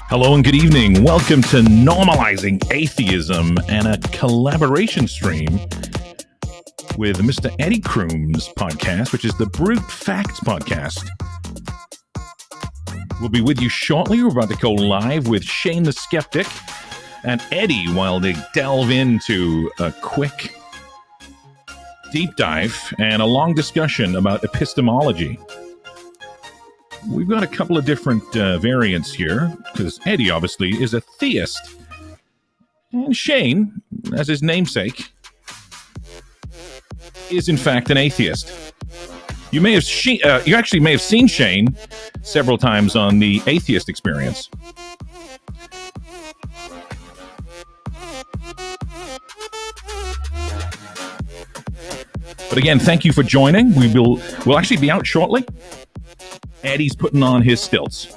Hello and good evening. Welcome to Normalizing Atheism and a collaboration stream with Mr. Eddie Crume's podcast, which is the Brute Facts podcast. We'll be with you shortly. We're about to go live with Shane the Skeptic and Eddie while they delve into a quick deep dive and a long discussion about epistemology. We've got a couple of different variants here, because Eddie obviously is a theist. And Shane, as his namesake, is in fact an atheist. You actually may have seen Shane several times on the Atheist Experience. But again, thank you for joining. We'll actually be out shortly. Eddie's putting on his stilts.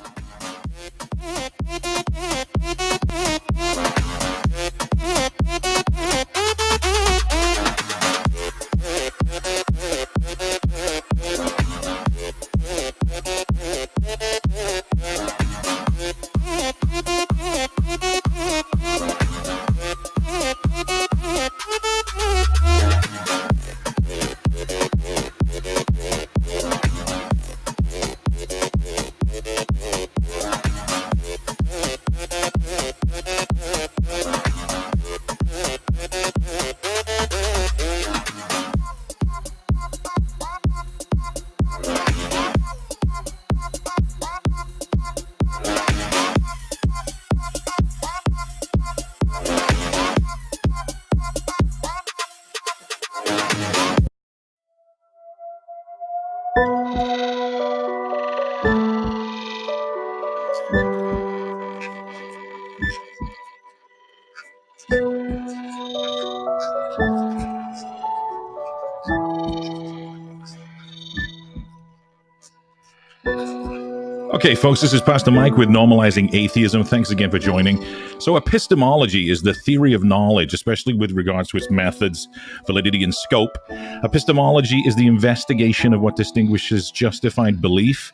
Okay, folks, this is Pastor Mike with Normalizing Atheism. Thanks again for joining. So epistemology is the theory of knowledge, especially with regards to its methods, validity, and scope. Epistemology is the investigation of what distinguishes justified belief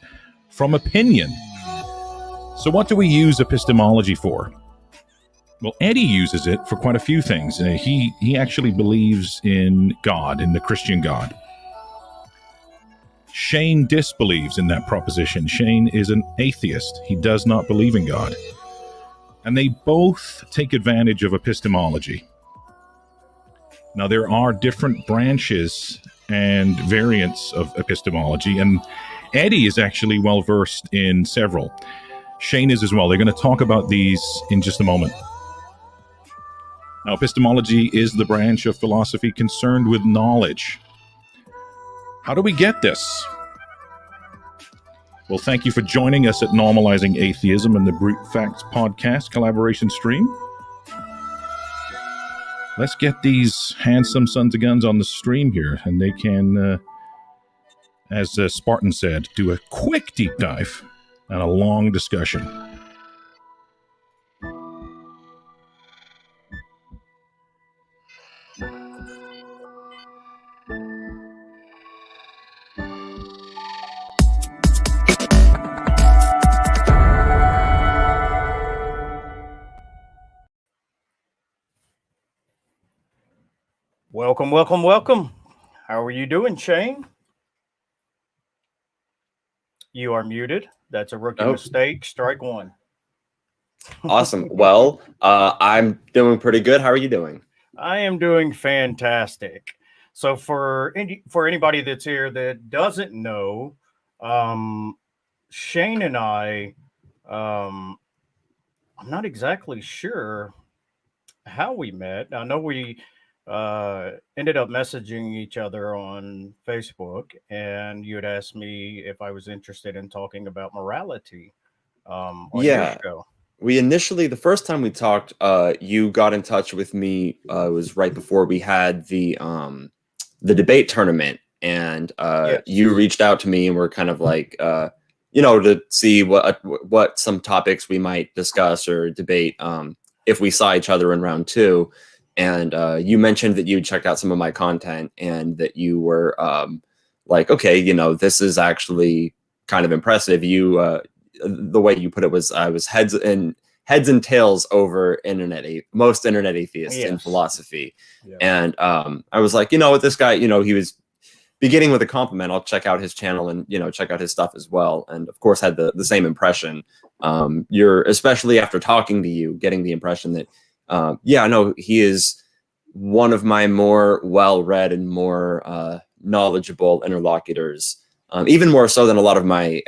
from opinion. So what do we use epistemology for? Well, Eddie uses it for quite a few things. He actually believes in God, in the Christian God. Shane disbelieves in that proposition. Shane is an atheist. He does not believe in God. And they both take advantage of epistemology. Now, there are different branches and variants of epistemology, and Eddie is actually well-versed in several. Shane is as well. They're going to talk about these in just a moment. Now, epistemology is the branch of philosophy concerned with knowledge. How do we get this? Well, thank you for joining us at Normalizing Atheism and the Brute Facts podcast collaboration stream. Let's get these handsome sons of guns on the stream here, and they can, as Spartan said, do a quick deep dive and a long discussion. Welcome, welcome, welcome. How are you doing, Shane? You are muted. That's a rookie mistake. Strike one. Awesome. Well, I'm doing pretty good. How are you doing? I am doing fantastic. So for anybody that's here that doesn't know, Shane and I, I'm not exactly sure how we met. I know we ended up messaging each other on Facebook, and you had asked me if I was interested in talking about morality on your show. We initially, the first time we talked, you got in touch with me. It was right before we had the debate tournament, and Yes. you reached out to me and were kind of like, to see what some topics we might discuss or debate if we saw each other in round two. And you mentioned that you checked out some of my content and that you were like, okay, this is actually kind of impressive. You the way you put it was, I was heads and tails over most internet atheists in philosophy. Yeah. And I was like, with this guy, he was beginning with a compliment. I'll check out his channel and, check out his stuff as well. And of course had the same impression. You're, especially after talking to you, getting the impression that, he is one of my more well-read and more knowledgeable interlocutors, even more so than a lot of my,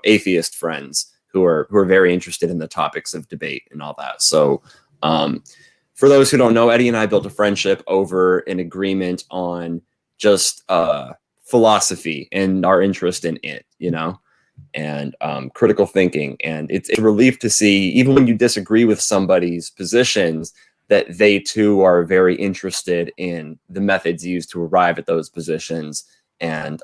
atheist friends who are very interested in the topics of debate and all that. So for those who don't know, Eddie and I built a friendship over an agreement on just philosophy and our interest in it, and critical thinking. And it's a relief to see, even when you disagree with somebody's positions, that they too are very interested in the methods used to arrive at those positions and,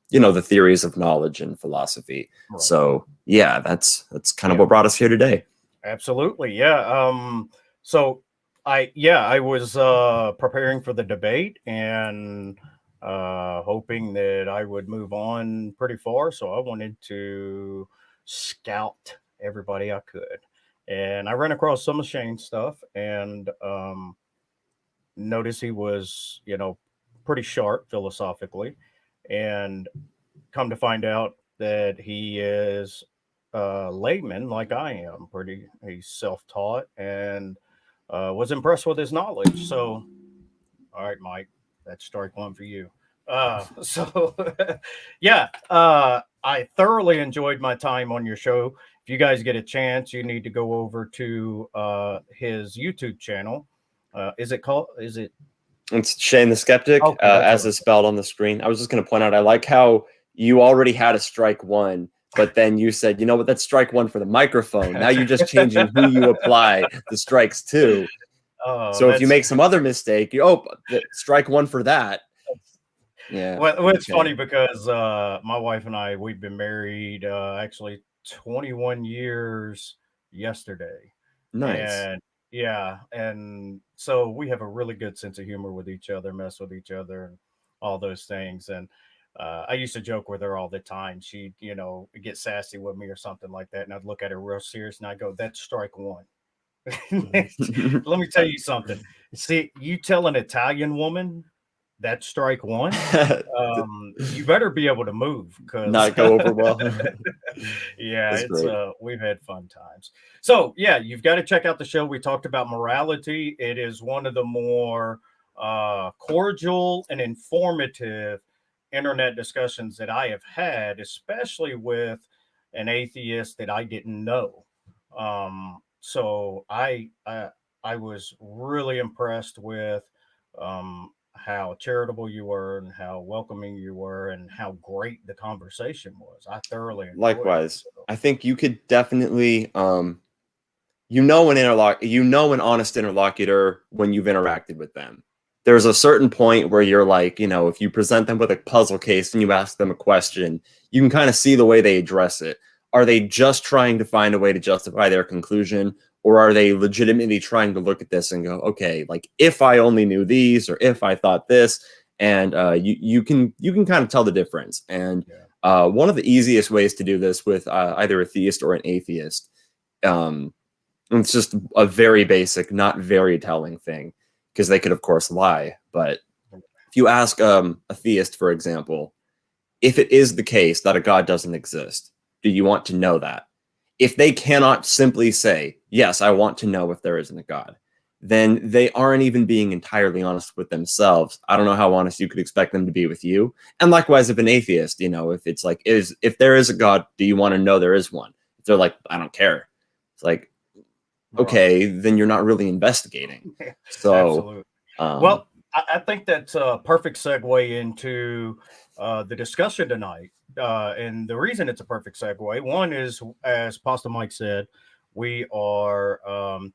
the theories of knowledge and philosophy. Right. So yeah, that's kind of what brought us here today. Absolutely. Yeah. So I was preparing for the debate and hoping that I would move on pretty far. So I wanted to scout everybody I could. And I ran across some of Shane's stuff and noticed he was, pretty sharp philosophically. And come to find out that he is a layman like I am. He's self-taught and was impressed with his knowledge. So, all right, Mike, that's strike one for you. I thoroughly enjoyed my time on your show. If you guys get a chance, you need to go over to his YouTube channel. It's Shane the Skeptic, as is spelled on the screen. I was just going to point out, I like how you already had a strike one, but then you said, that's strike one for the microphone. Now you're just changing who you apply the strikes to. So if you make some other mistake, strike one for that. Yeah. Well, it's funny because my wife and I, we've been married actually 21 years yesterday. Nice. And yeah, and so we have a really good sense of humor with each other, mess with each other, and all those things. And I used to joke with her all the time. She'd, get sassy with me or something like that, and I'd look at her real serious, and I'd go, "That's strike one." Let me tell you something. See, you tell an Italian woman that's strike one, you better be able to move, because not go over well. Yeah, we've had fun times. So yeah, you've got to check out the show. We talked about morality. It is one of the more cordial and informative internet discussions that I have had, especially with an atheist that I didn't know. So I was really impressed with how charitable you were and how welcoming you were and how great the conversation was. I thoroughly enjoyed Likewise. it. I think you could definitely an honest interlocutor when you've interacted with them. There's a certain point where you're like, if you present them with a puzzle case and you ask them a question, you can kind of see the way they address it. Are they just trying to find a way to justify their conclusion? Or are they legitimately trying to look at this and go, okay, like if I only knew these, or if I thought this, and you can kind of tell the difference. And one of the easiest ways to do this with either a theist or an atheist, it's just a very basic, not very telling thing, because they could of course lie, But if you ask a theist, for example, if it is the case that a God doesn't exist, do you want to know that? If they cannot simply say, yes, I want to know if there isn't a God, then they aren't even being entirely honest with themselves. I don't know how honest you could expect them to be with you. And likewise, if an atheist, you know, if it's like, if there is a God, do you want to know there is one? If they're like, I don't care. It's like, okay, then you're not really investigating. So, absolutely. Well, I think that's a perfect segue into the discussion tonight. And the reason it's a perfect segue, one is, as Pastor Mike said, we are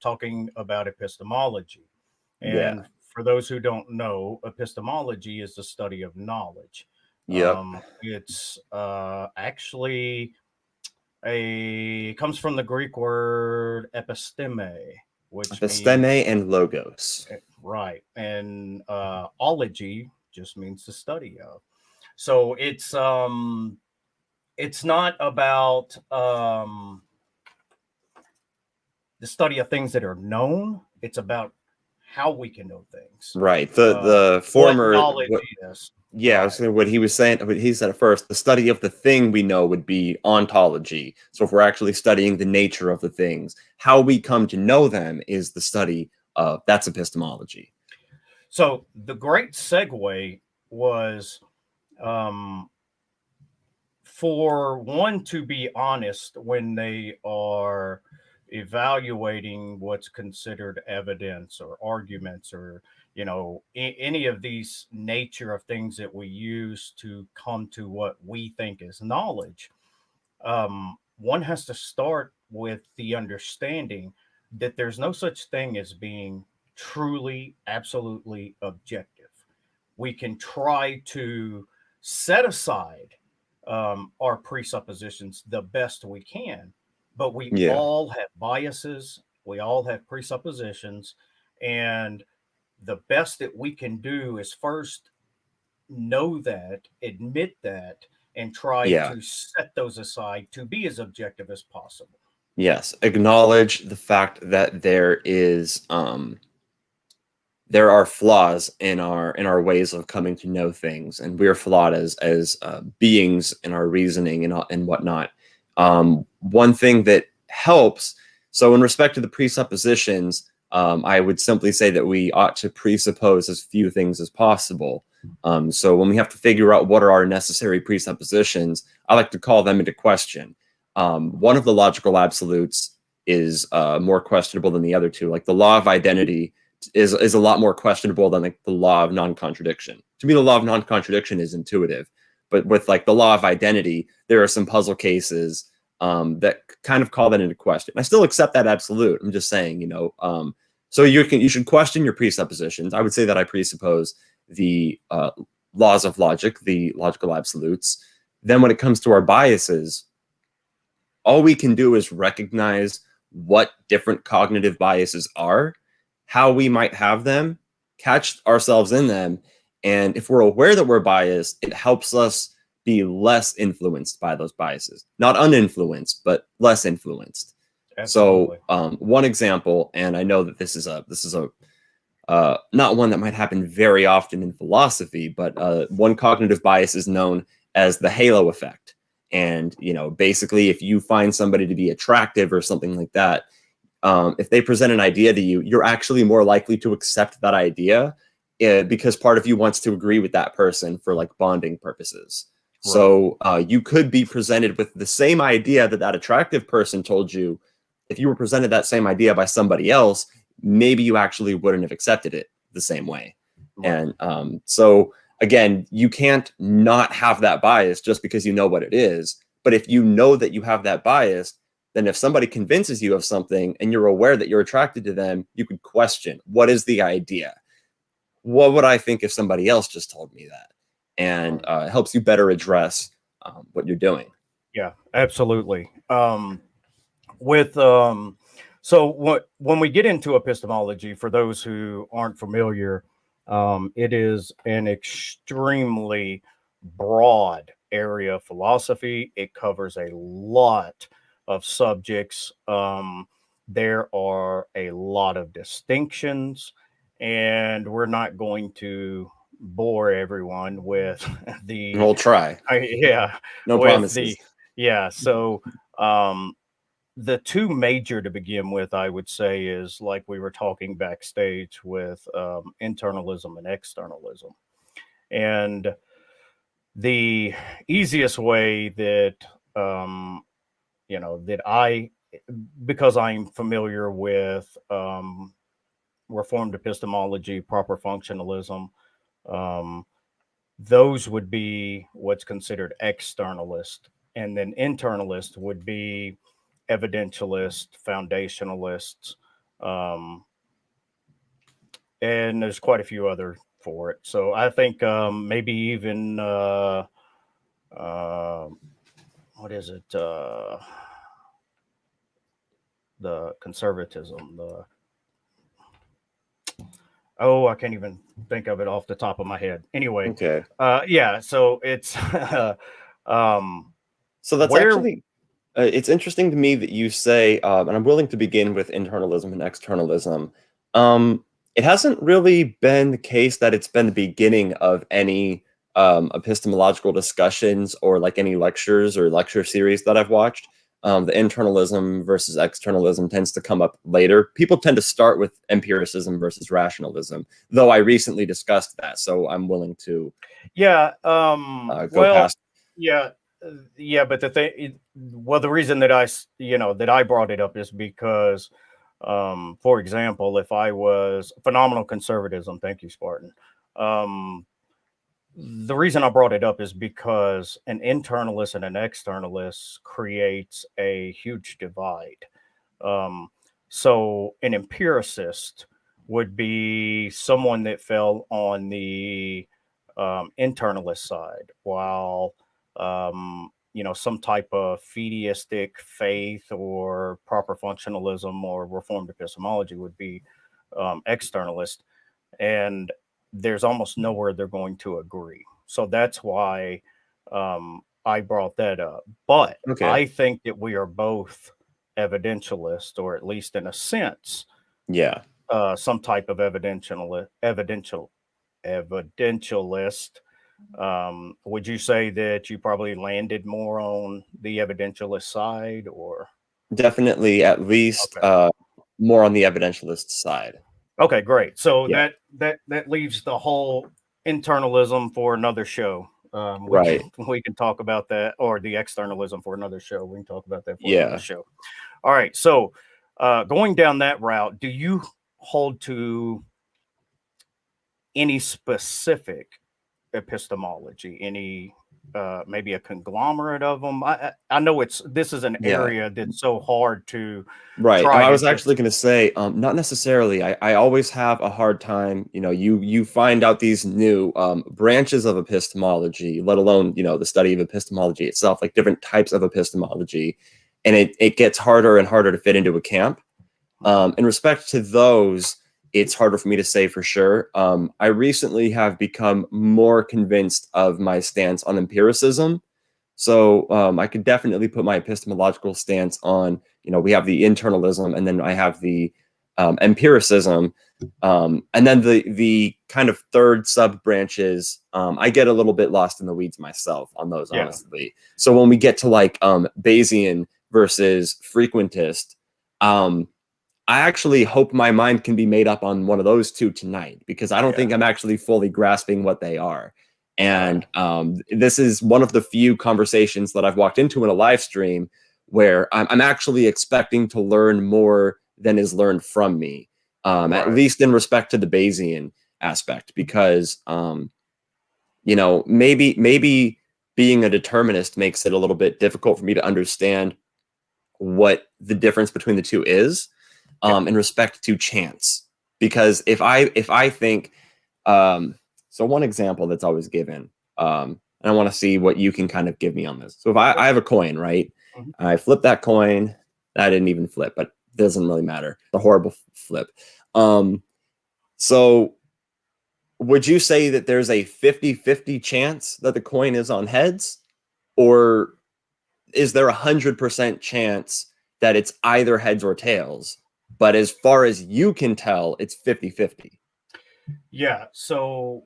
talking about epistemology. And for those who don't know, epistemology is the study of knowledge. It's actually comes from the Greek word episteme, which episteme means, and logos. Right. And ology just means the study of. So it's not about the study of things that are known. It's about how we can know things. Right. The former knowledge is. Yeah, I was saying what he was saying, what he said at first, the study of the thing we know would be ontology. So if we're actually studying the nature of the things, how we come to know them is the study of, that's epistemology. So the great segue was for one to be honest when they are evaluating what's considered evidence or arguments or, you know, any of these nature of things that we use to come to what we think is knowledge. One has to start with the understanding that there's no such thing as being truly, absolutely objective. We can try to set aside our presuppositions the best we can, but we all have biases, we all have presuppositions, and the best that we can do is first know that, admit that, and try to set those aside to be as objective as possible. Yes, acknowledge the fact that there are flaws in our ways of coming to know things, and we're flawed as beings in our reasoning and whatnot. One thing that helps, so in respect to the presuppositions, I would simply say that we ought to presuppose as few things as possible. So when we have to figure out what are our necessary presuppositions, I like to call them into question. One of the logical absolutes is more questionable than the other two. Like the law of identity is a lot more questionable than like the law of non-contradiction. To me, the law of non-contradiction is intuitive, but with like the law of identity, there are some puzzle cases that kind of call that into question. I still accept that absolute. I'm just saying, you know, so you should question your presuppositions. I would say that I presuppose the laws of logic, the logical absolutes. Then when it comes to our biases, all we can do is recognize what different cognitive biases are, how we might have them, catch ourselves in them. And if we're aware that we're biased, it helps us be less influenced by those biases. Not uninfluenced, but less influenced. Absolutely. So one example, and I know that this is a not one that might happen very often in philosophy, but one cognitive bias is known as the halo effect. And, you know, basically, if you find somebody to be attractive or something like that, if they present an idea to you, you're actually more likely to accept that idea because part of you wants to agree with that person for like bonding purposes. Right. So you could be presented with the same idea that attractive person told you. If you were presented that same idea by somebody else, maybe you actually wouldn't have accepted it the same way. Right. And so again, you can't not have that bias just because you know what it is. But if you know that you have that bias, then if somebody convinces you of something and you're aware that you're attracted to them, you could question, what is the idea? What would I think if somebody else just told me that? And it helps you better address what you're doing. Yeah, absolutely. So when we get into epistemology, for those who aren't familiar, it is an extremely broad area of philosophy. It covers a lot of subjects. There are a lot of distinctions, and we're not going to bore everyone with the. We'll try. Yeah, no promises. So the two major to begin with, I would say, is like we were talking backstage with internalism and externalism. And the easiest way that, because I'm familiar with Reformed epistemology, proper functionalism, those would be what's considered externalist. And then internalist would be evidentialist, foundationalists, and there's quite a few other for it. So I think maybe even what is it? The conservatism. I can't even think of it off the top of my head. Anyway, okay. So it's so that's actually. It's interesting to me that you say, and I'm willing to begin with internalism and externalism. It hasn't really been the case that it's been the beginning of any epistemological discussions or like any lectures or lecture series that I've watched. The internalism versus externalism tends to come up later. People tend to start with empiricism versus rationalism, though I recently discussed that, so I'm willing to go past. Yeah, but the reason that I brought it up is because, for example, if I was phenomenal conservatism, thank you, Spartan. The reason I brought it up is because an internalist and an externalist creates a huge divide. So an empiricist would be someone that fell on the internalist side, while some type of theistic faith or proper functionalism or Reformed epistemology would be externalist, and there's almost nowhere they're going to agree. So that's why I brought that up. But I think that we are both evidentialist, or at least in a sense, some type of evidentialist. Would you say that you probably landed more on the evidentialist side, or? Definitely, at least more on the evidentialist side. Okay, great. So that leaves the whole internalism for another show. We can talk about that, or the externalism for another show. We can talk about that for another show. All right. So going down that route, do you hold to any specific epistemology, any maybe a conglomerate of them? I know this is an area that's so hard to try. I was actually going to say not necessarily. I always have a hard time, you find out these new branches of epistemology, let alone the study of epistemology itself, like different types of epistemology, and it gets harder and harder to fit into a camp. In respect to those, it's harder for me to say for sure. I recently have become more convinced of my stance on empiricism. So I could definitely put my epistemological stance on, we have the internalism, and then I have the empiricism. And then the kind of third sub branches, I get a little bit lost in the weeds myself on those, honestly. So when we get to like Bayesian versus frequentist, I actually hope my mind can be made up on one of those two tonight, because I don't think I'm actually fully grasping what they are. And this is one of the few conversations that I've walked into in a live stream where I'm actually expecting to learn more than is learned from me, at least in respect to the Bayesian aspect, because, maybe being a determinist makes it a little bit difficult for me to understand what the difference between the two is. In respect to chance, because if I think, so one example that's always given, and I want to see what you can kind of give me on this. So if I have a coin, right? I flip that coin. That didn't even flip, but it doesn't really matter. The horrible flip. So would you say that there's a 50-50 chance that the coin is on heads, or is there 100% chance that it's either heads or tails? But as far as you can tell, it's 50-50. Yeah. So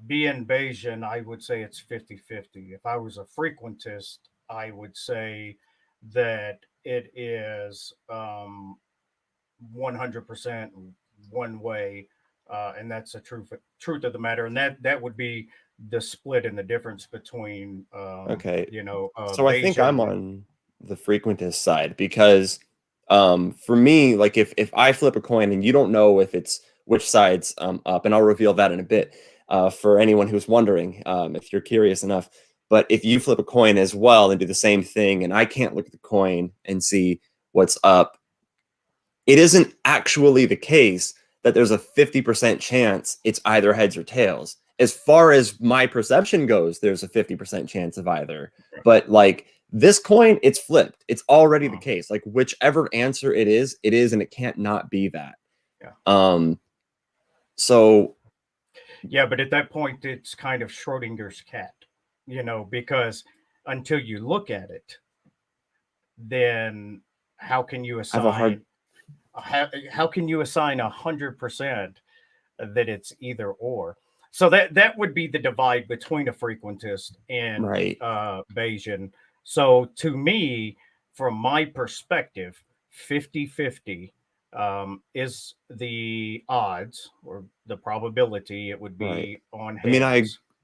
being Bayesian, I would say it's 50-50. If I was a frequentist, I would say that it is 100% one way, and that's the truth of the matter. And that would be the split and the difference between Okay. So I think I'm Bayesian. on the frequentist side because for me, like if I flip a coin and you don't know if it's which side's up, and I'll reveal that in a bit for anyone who's wondering, if you're curious enough. But if you flip a coin as well and do the same thing, and I can't look at the coin and see what's up, it isn't actually the case that there's a 50% chance it's either heads or tails. As far as my perception goes, there's a 50% chance of either. But like this coin, it's flipped. It's already the case. Like whichever answer it is, and it can't not be that. Yeah. So yeah, but at that point, it's kind of Schrodinger's cat, because until you look at it, then how can you assign? How can you assign 100% that it's either or? So that would be the divide between a frequentist and Bayesian. So to me, from my perspective, 50-50 is the odds or the probability it would be on heads. I mean,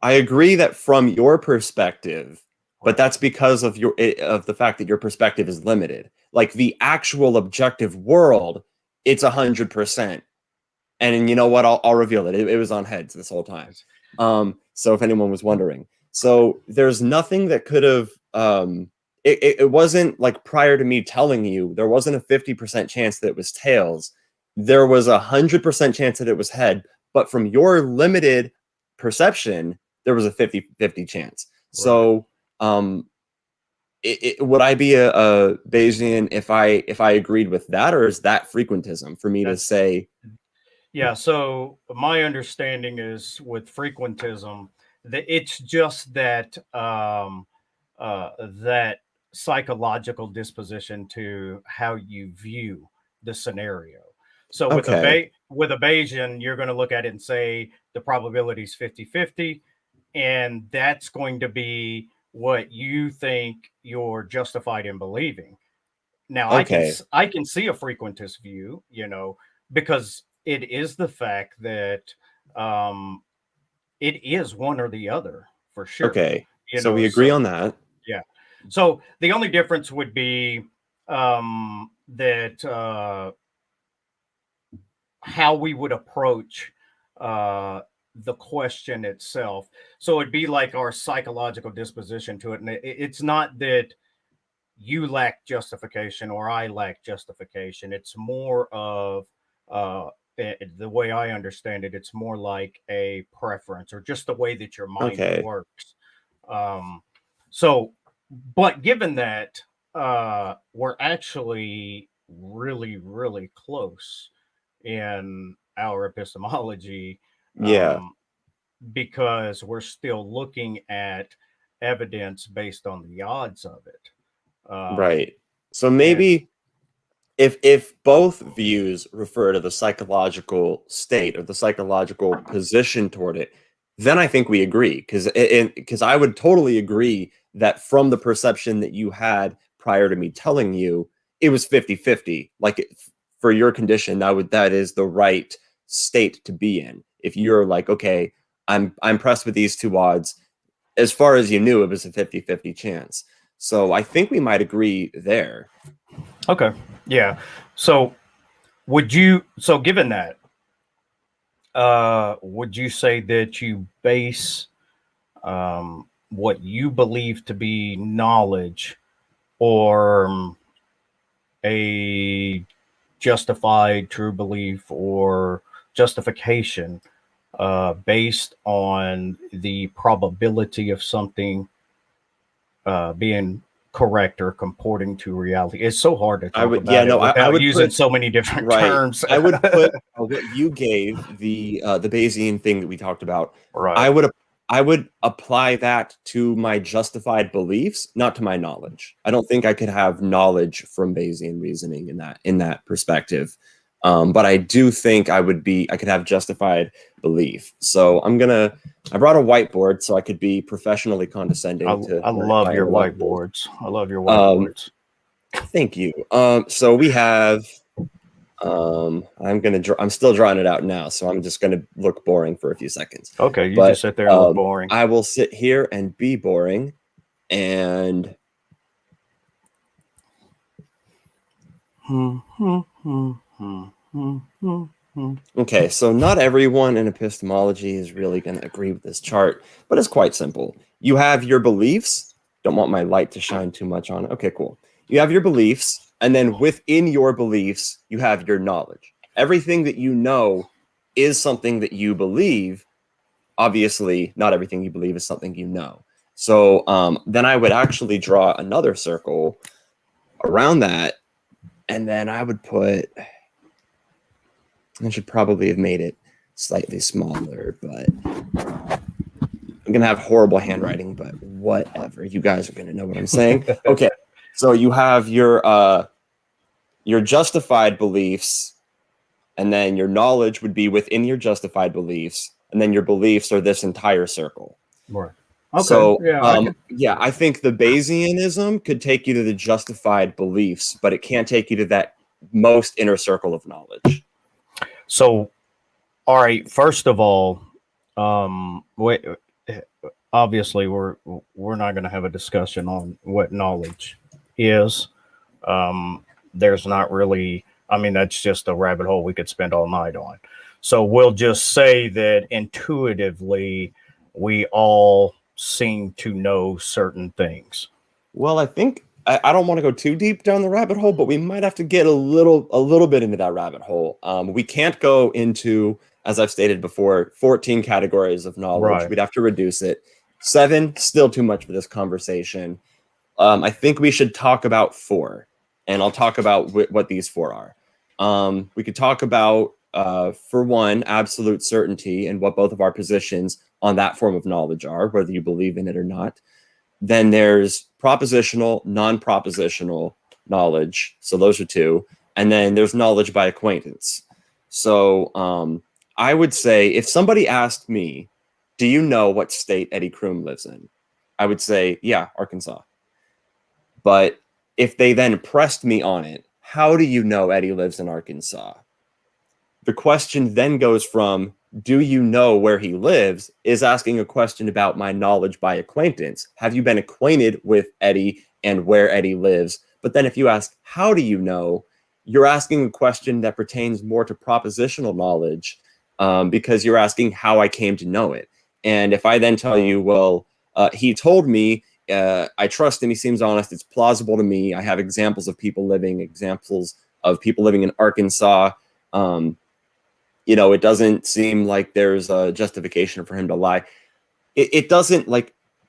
I agree that from your perspective, but that's because of the fact that your perspective is limited. Like the actual objective world, it's 100%. And you know what? I'll reveal it. It was on heads this whole time. So if anyone was wondering, so there's nothing that could have. It wasn't like prior to me telling you there wasn't a 50% chance that it was tails. There was 100% chance that it was head. But from your limited perception, there was a 50-50 chance. Right. So would I be a Bayesian if I agreed with that, or is that frequentism for me to say? Yeah. So my understanding is with frequentism that it's just that that psychological disposition to how you view the scenario. So with a Bayesian, you're going to look at it and say the probability is 50-50, and that's going to be what you think you're justified in believing. Now, I can see a frequentist view, because it is the fact that it is one or the other for sure. Okay, so we agree on that. Yeah. So the only difference would be that how we would approach the question itself. So it'd be like our psychological disposition to it. And it's not that you lack justification or I lack justification. It's more of the way I understand it, it's more like a preference or just the way that your mind works. But given that we're actually really, really close in our epistemology, because we're still looking at evidence based on the odds of it. So maybe if both views refer to the psychological state or the psychological position toward it, then I think we agree, because I would totally agree that from the perception that you had prior to me telling you, it was 50-50. Like for your condition, that is the right state to be in. If you're like, okay, I'm impressed with these two odds, as far as you knew, it was a 50-50 chance. So I think we might agree there. Okay. Yeah. So given that, would you say that you base what you believe to be knowledge or a justified true belief or justification based on the probability of something being correct or comporting to reality? It's so hard to talk about I would using so many different terms. I would put what you gave the Bayesian thing that we talked about. I would apply that to my justified beliefs, not to my knowledge. I don't think I could have knowledge from Bayesian reasoning in that perspective. But I do think I could have justified belief. So I brought a whiteboard so I could be professionally condescending. I love your whiteboards. I love your whiteboards. Thank you. So we have, I'm still drawing it out now, so I'm just gonna look boring for a few seconds. Okay, you just sit there and look boring. I will sit here and be boring, and okay, so not everyone in epistemology is really going to agree with this chart, but it's quite simple. You have your beliefs. Don't want my light to shine too much on it. Okay, cool. You have your beliefs, and then within your beliefs, you have your knowledge. Everything that you know is something that you believe. Obviously, not everything you believe is something you know. So then I would actually draw another circle around that, and then I would put, I should probably have made it slightly smaller, but I'm going to have horrible handwriting, but whatever. You guys are going to know what I'm saying. Okay, so you have your justified beliefs, and then your knowledge would be within your justified beliefs, and then your beliefs are this entire circle. Right. Okay. So, I think the Bayesianism could take you to the justified beliefs, but it can't take you to that most inner circle of knowledge. So, all right. First of all, obviously, we're not going to have a discussion on what knowledge is. There's not really. I mean, that's just a rabbit hole we could spend all night on. So we'll just say that intuitively, we all seem to know certain things. Well, I think I don't want to go too deep down the rabbit hole, but we might have to get a little bit into that rabbit hole. We can't go into, as I've stated before, 14 categories of knowledge. Right. We'd have to reduce it. 7, still too much for this conversation. I think we should talk about 4, and I'll talk about what these 4 are. We could talk about, for one, absolute certainty and what both of our positions on that form of knowledge are, whether you believe in it or not. Then there's propositional, non-propositional knowledge. So those are 2. And then there's knowledge by acquaintance. So I would say if somebody asked me, do you know what state Eddie Crume lives in? I would say, yeah, Arkansas. But if they then pressed me on it, how do you know Eddie lives in Arkansas? The question then goes from, do you know where he lives, is asking a question about my knowledge by acquaintance. Have you been acquainted with Eddie and where Eddie lives? But then if you ask, how do you know, you're asking a question that pertains more to propositional knowledge, because you're asking how I came to know it. And if I then tell you, well, he told me, I trust him, he seems honest, it's plausible to me, I have examples of people living in Arkansas, it doesn't seem like there's a justification for him to lie. It doesn't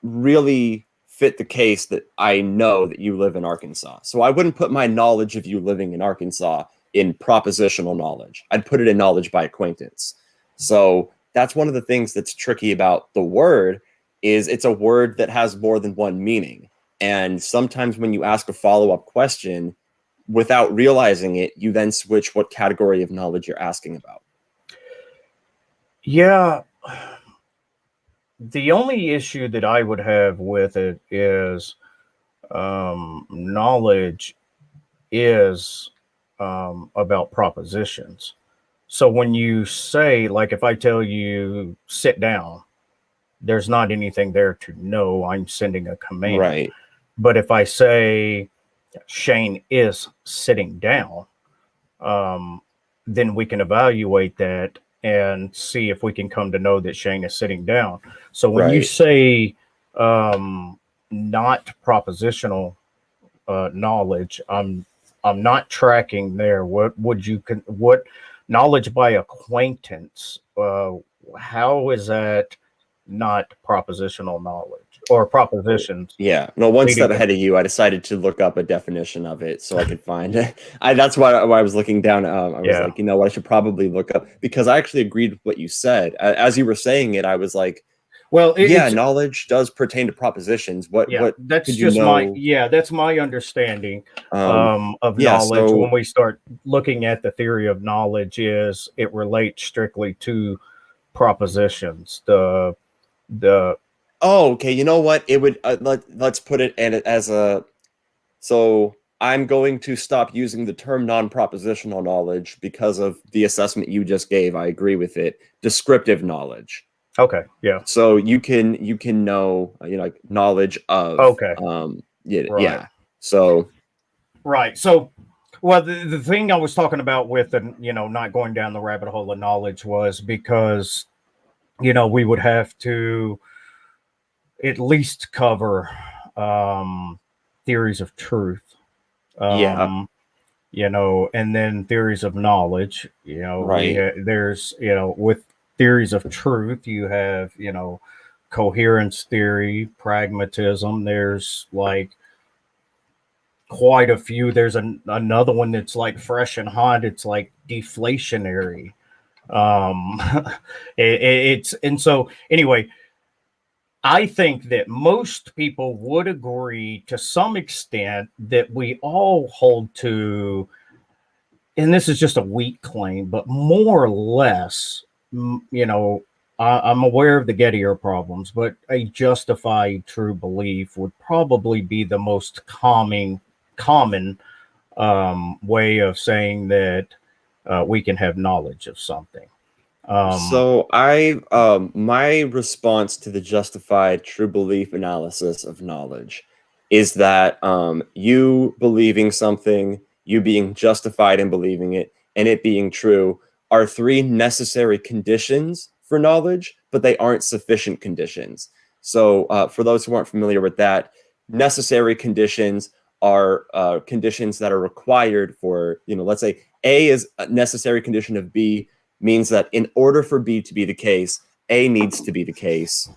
really fit the case that I know that you live in Arkansas. So I wouldn't put my knowledge of you living in Arkansas in propositional knowledge. I'd put it in knowledge by acquaintance. So that's one of the things that's tricky about the word, is it's a word that has more than one meaning. And sometimes when you ask a follow-up question, without realizing it, you then switch what category of knowledge you're asking about. Yeah. The only issue that I would have with it is knowledge is about propositions. So when you say, if I tell you sit down, there's not anything there to know. I'm sending a command. Right. But if I say Shane is sitting down, then we can evaluate that and see if we can come to know that Shane is sitting down. So when you say not propositional knowledge, I'm not tracking there. What knowledge by acquaintance? How is that not propositional knowledge or propositions? Yeah, no, one step ahead of you, I decided to look up a definition of it so I could find it. That's why I was looking down. I was like, what, I should probably look up, because I actually agreed with what you said. As you were saying it, I was like, Well, knowledge does pertain to propositions. What that's could just you know? that's my understanding of knowledge. So when we start looking at the theory of knowledge, is it relates strictly to propositions. okay, you know what? It would let's put it as a. So I'm going to stop using the term non-propositional knowledge because of the assessment you just gave. I agree with it. Descriptive knowledge. Okay. Yeah. So you can know, like knowledge of. Okay. Yeah. Right. Yeah. So. Right. So, well, the thing I was talking about with, not going down the rabbit hole of knowledge was because, we would have to at least cover theories of truth. And then theories of knowledge, right. There's, with theories of truth, you have, coherence theory, pragmatism. There's like quite a few. There's another one that's like fresh and hot. It's like deflationary. And so anyway, I think that most people would agree to some extent that we all hold to, and this is just a weak claim, but more or less, I'm aware of the Gettier problems, but a justified true belief would probably be the most common way of saying that we can have knowledge of something. So my response to the justified true belief analysis of knowledge is that you believing something, you being justified in believing it, and it being true are three necessary conditions for knowledge, but they aren't sufficient conditions. So for those who aren't familiar with that, necessary conditions are conditions that are required for, let's say A is a necessary condition of B, means that in order for B to be the case, A needs to be the case.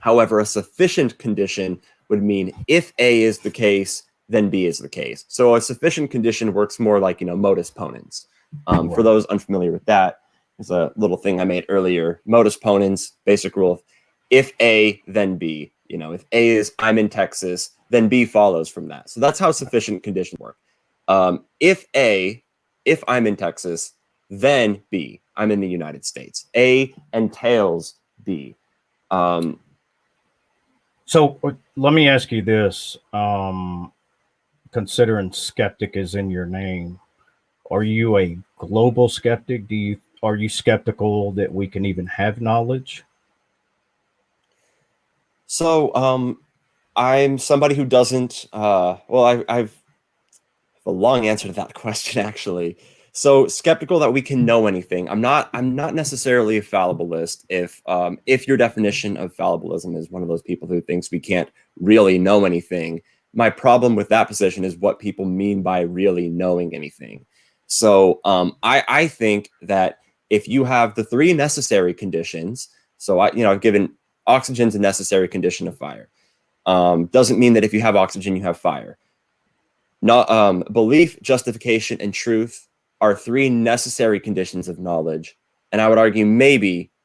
However, a sufficient condition would mean if A is the case, then B is the case. So a sufficient condition works more like, modus ponens. For those unfamiliar with that, there's a little thing I made earlier. Modus ponens, basic rule. If A, then B. If A is I'm in Texas, then B follows from that. So that's how sufficient conditions work. If I'm in Texas, then B, I'm in the United States. A entails B. So let me ask you this. Considering skeptic is in your name, are you a global skeptic? Are you skeptical that we can even have knowledge? So I'm somebody who doesn't, I've a long answer to that question, actually. So skeptical that we can know anything. I'm not necessarily a fallibilist. If your definition of fallibilism is one of those people who thinks we can't really know anything, my problem with that position is what people mean by really knowing anything. So I think that if you have the three necessary conditions, so I've given oxygen's a necessary condition of fire. Doesn't mean that if you have oxygen, you have fire. Not belief, justification, and truth are three necessary conditions of knowledge, and I would argue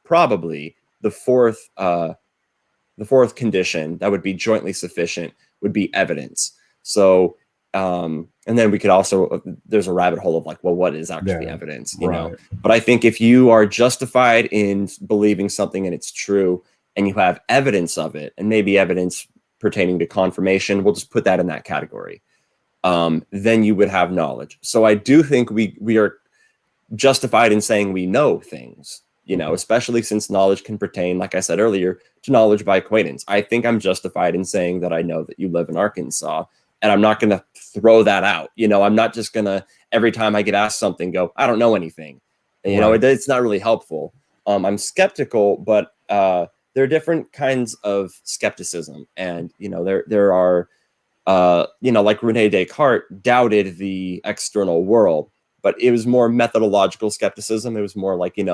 probably the fourth condition that would be jointly sufficient would be evidence. So, and then we could also there's a rabbit hole of like, well, what is actually evidence? You know, but I think if you are justified in believing something and it's true, and you have evidence of it, and maybe evidence pertaining to confirmation, we'll just put that in that category. Then you would have knowledge. So I do think we are justified in saying we know things, especially since knowledge can pertain, like I said earlier, to knowledge by acquaintance. I think I'm justified in saying that I know that you live in Arkansas, and I'm not going to throw that out. I'm not just going to, every time I get asked something, go, I don't know anything. It's not really helpful. I'm skeptical, but there are different kinds of skepticism. And, there are, like René Descartes doubted the external world, but it was more methodological skepticism. It was more like, in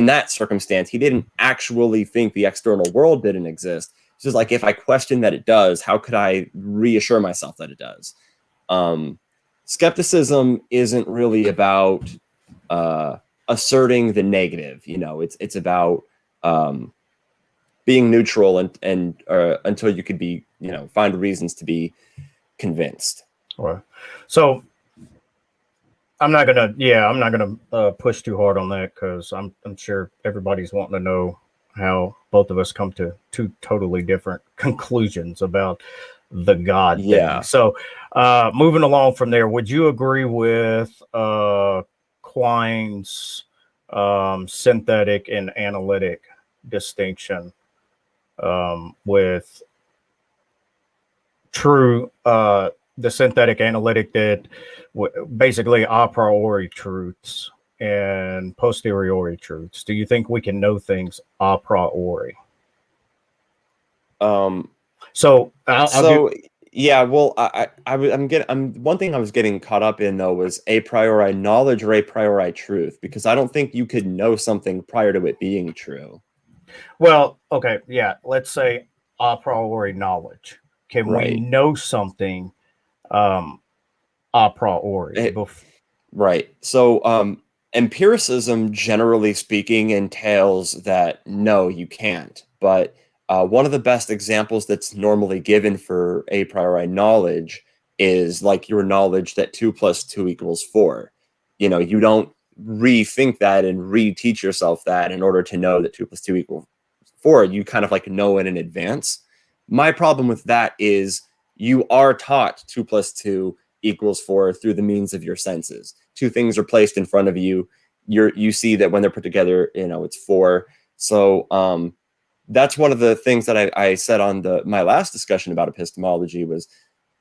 that circumstance, he didn't actually think the external world didn't exist. It's just like, if I question that it does, how could I reassure myself that it does? Skepticism isn't really about asserting the negative. It's about being neutral and until you could be, find reasons to be convinced. Right. So I'm not gonna push too hard on that, because I'm sure everybody's wanting to know how both of us come to two totally different conclusions about the God thing. So moving along from there, would you agree with Quine's synthetic and analytic distinction, with true the synthetic analytic that basically a priori truths and posteriori truths? Do you think we can know things a priori? Yeah, well, one thing I was getting caught up in, though, was a priori knowledge or a priori truth, because I don't think you could know something prior to it being true. Well, okay, yeah, let's say a priori knowledge. Can we know something a priori? Right. So empiricism, generally speaking, entails that no, you can't. But one of the best examples that's normally given for a priori knowledge is like your knowledge that 2 + 2 = 4. You don't rethink that and reteach yourself that in order to know that 2 + 2 = 4. You kind of like know it in advance. My problem with that is you are taught 2 + 2 = 4 through the means of your senses. Two things are placed in front of you. You see that when they're put together, it's 4. So that's one of the things that I said on my last discussion about epistemology was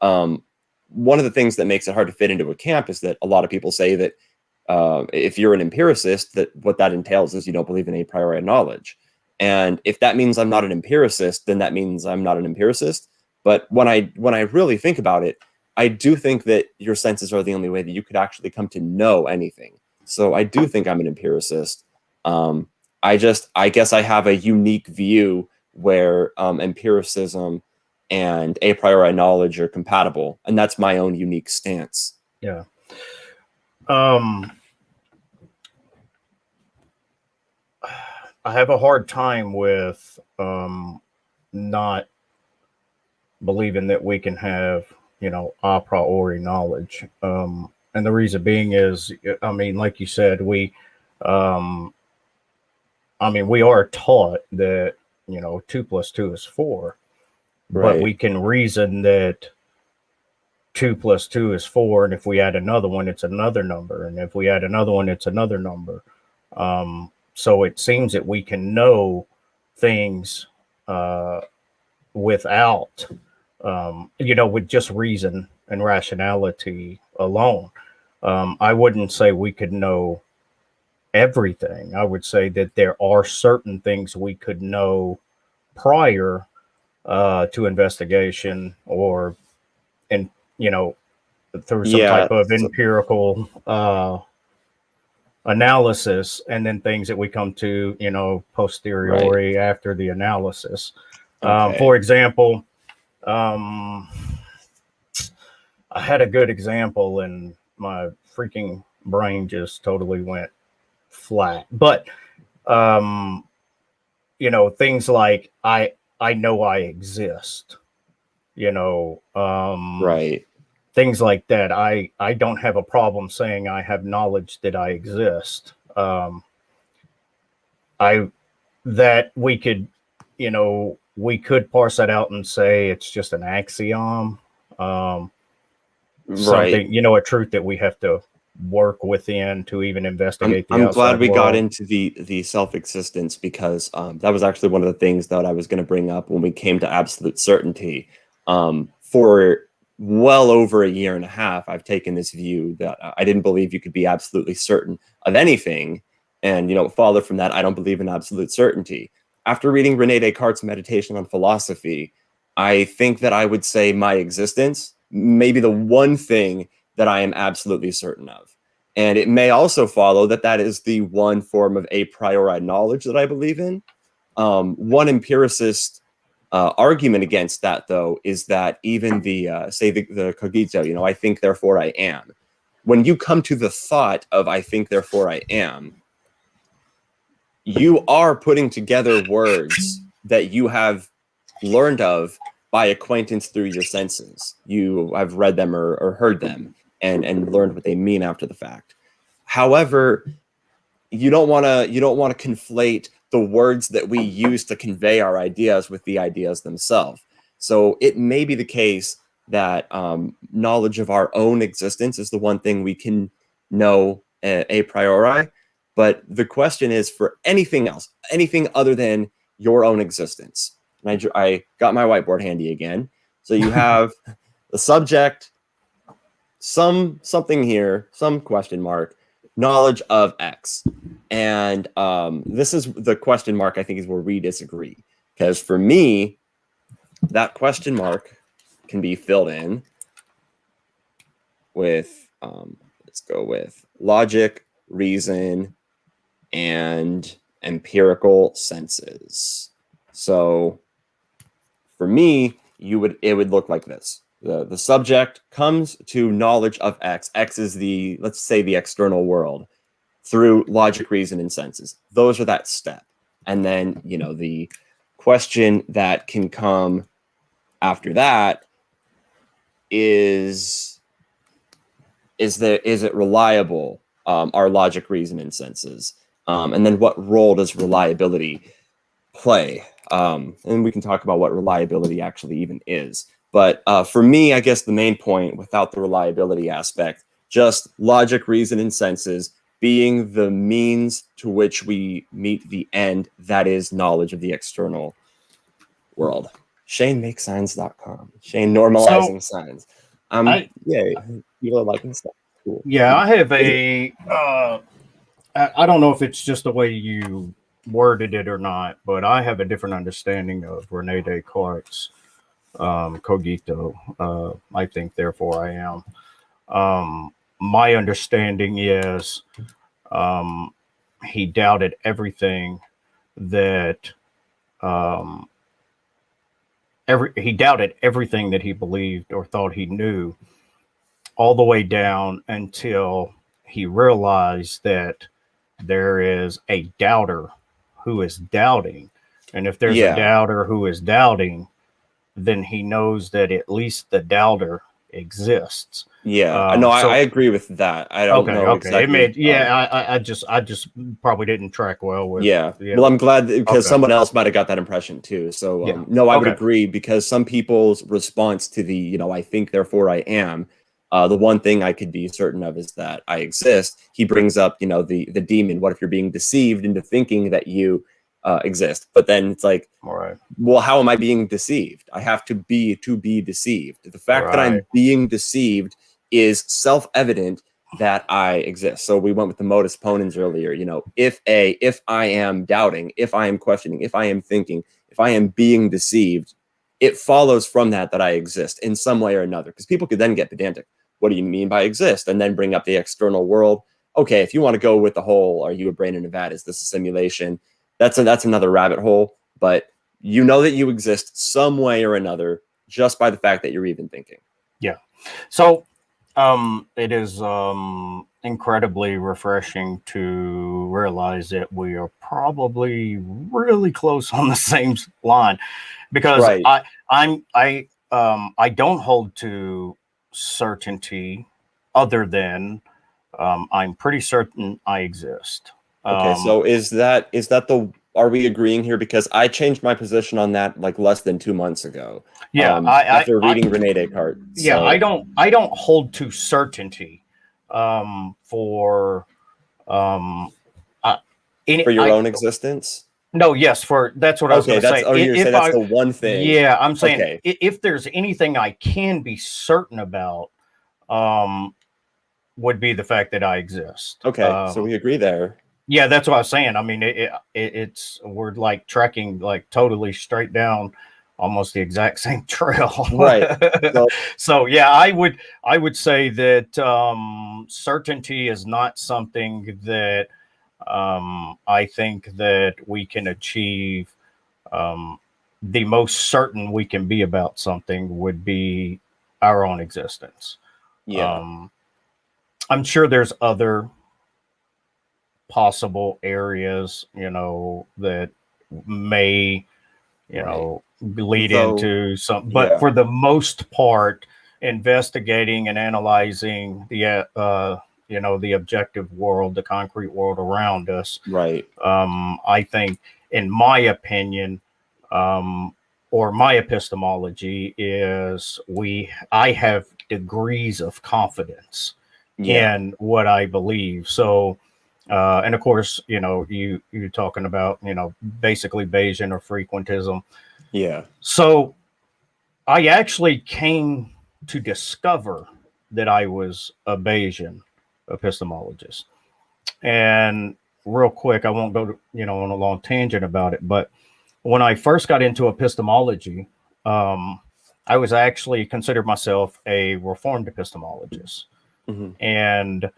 one of the things that makes it hard to fit into a camp is that a lot of people say that if you're an empiricist, that what that entails is you don't believe in a priori knowledge. And if that means I'm not an empiricist, then that means I'm not an empiricist. But when I really think about it, I do think that your senses are the only way that you could actually come to know anything. So I do think I'm an empiricist. I guess I have a unique view where empiricism and a priori knowledge are compatible, and that's my own unique stance. Yeah. I have a hard time with not believing that we can have, a priori knowledge. And the reason being is, like you said, we are taught that, 2 + 2 = 4, but we can reason that 2 + 2 = 4. And if we add another one, it's another number. And if we add another one, it's another number. So it seems that we can know things without, with just reason and rationality alone. I wouldn't say we could know everything. I would say that there are certain things we could know prior to investigation or, through some type of empirical analysis, and then things that we come to, posteriori after the analysis. For example, I had a good example and my freaking brain just totally went flat. But, things like I know I exist, things like that. I don't have a problem saying I have knowledge that I exist. That we could, we could parse that out and say it's just an axiom, something, a truth that we have to work within to even investigate. I'm glad we got into the self-existence, because that was actually one of the things that I was going to bring up when we came to absolute certainty. For well over a year and a half, I've taken this view that I didn't believe you could be absolutely certain of anything. And, followed from that, I don't believe in absolute certainty. After reading René Descartes' Meditation on Philosophy, I think that I would say my existence may be the one thing that I am absolutely certain of. And it may also follow that that is the one form of a priori knowledge that I believe in. One empiricist argument against that, though, is that even the cogito, I think, therefore I am. When you come to the thought of I think, therefore I am, you are putting together words that you have learned of by acquaintance through your senses. You have read them or heard them and learned what they mean after the fact. However, you don't want to conflate the words that we use to convey our ideas with the ideas themselves. So it may be the case that knowledge of our own existence is the one thing we can know a priori, but the question is for anything else, anything other than your own existence. And I got my whiteboard handy again. So you have the subject, something here, some question mark, knowledge of X. And this is the question mark, I think, is where we disagree. Because for me, that question mark can be filled in with, let's go with logic, reason, and empirical senses. So for me, it would look like this. The subject comes to knowledge of X. X is let's say the external world through logic, reason, and senses. Those are that step. And then, the question that can come after that is it reliable, our logic, reason, and senses? And then what role does reliability play? And we can talk about what reliability actually even is. But for me, I guess the main point, without the reliability aspect, just logic, reason, and senses being the means to which we meet the end, that is knowledge of the external world. ShaneMakesSigns.com. Shane normalizing signs. Yeah, people are liking stuff. Cool. Yeah, I have I don't know if it's just the way you worded it or not, but I have a different understanding of Rene Descartes' cogito. I think, therefore I am. My understanding is he doubted everything that he doubted everything that he believed or thought he knew, all the way down until he realized that there is a doubter who is doubting. And if there's a doubter who is doubting, then he knows that at least the doubter exists. Yeah, no, I agree with that. I don't know exactly. I just probably didn't track well with. Yeah. Well, I'm glad because someone else might have got that impression too. So no, I would agree, because some people's response to the I think therefore I am. The one thing I could be certain of is that I exist. He brings up, the demon. What if you're being deceived into thinking that you exist? But then it's like, all right, well, how am I being deceived? I have to be deceived. The fact that I'm being deceived is self-evident that I exist. So we went with the modus ponens earlier. If I am doubting, if I am questioning, if I am thinking, if I am being deceived, it follows from that I exist in some way or another. Because people could then get pedantic. What do you mean by exist? And then bring up the external world. Okay, if you want to go with the whole, are you a brain in a vat? Is this a simulation? That's another rabbit hole. But you know that you exist some way or another just by the fact that you're even thinking. Yeah. So it is incredibly refreshing to realize that we are probably really close on the same line, because I don't hold to certainty other than I'm pretty certain I exist. Okay, so are we agreeing here? Because I changed my position on that like less than 2 months ago. Yeah, after reading Rene Descartes. Yeah, I don't hold to certainty for your own existence. No, yes, that's what I was going to say. That's the one thing. Yeah, I'm saying if there's anything I can be certain about, would be the fact that I exist. Okay, so we agree there. Yeah, that's what I was saying. I mean, it's we're like trekking like totally straight down almost the exact same trail. Right. So yeah, I would say that certainty is not something that I think that we can achieve. The most certain we can be about something would be our own existence. Yeah. I'm sure there's other possible areas, that may lead into some, but for the most part, investigating and analyzing the objective world, the concrete world around us. Right. I think, in my opinion, or my epistemology is I have degrees of confidence in what I believe. So, and of course, you're talking about, basically Bayesian or frequentism. Yeah. So I actually came to discover that I was a Bayesian epistemologist. And real quick, I won't go on a long tangent about it, but when I first got into epistemology, I was actually considered myself a reformed epistemologist. Mm-hmm. And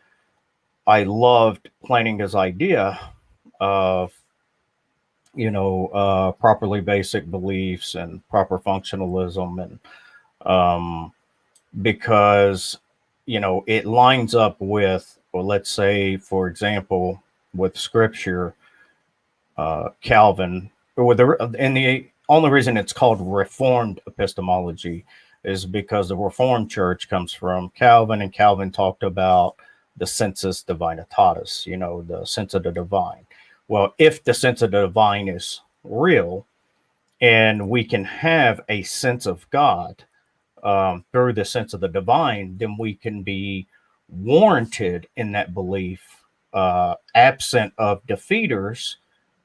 I loved planting this idea of, properly basic beliefs and proper functionalism. And because, it lines up with, well, let's say, for example, with scripture, Calvin, and the only reason it's called Reformed epistemology is because the Reformed Church comes from Calvin, and Calvin talked about the sensus divinitatis, the sense of the divine. Well, if the sense of the divine is real, and we can have a sense of God through the sense of the divine, then we can be warranted in that belief, absent of defeaters,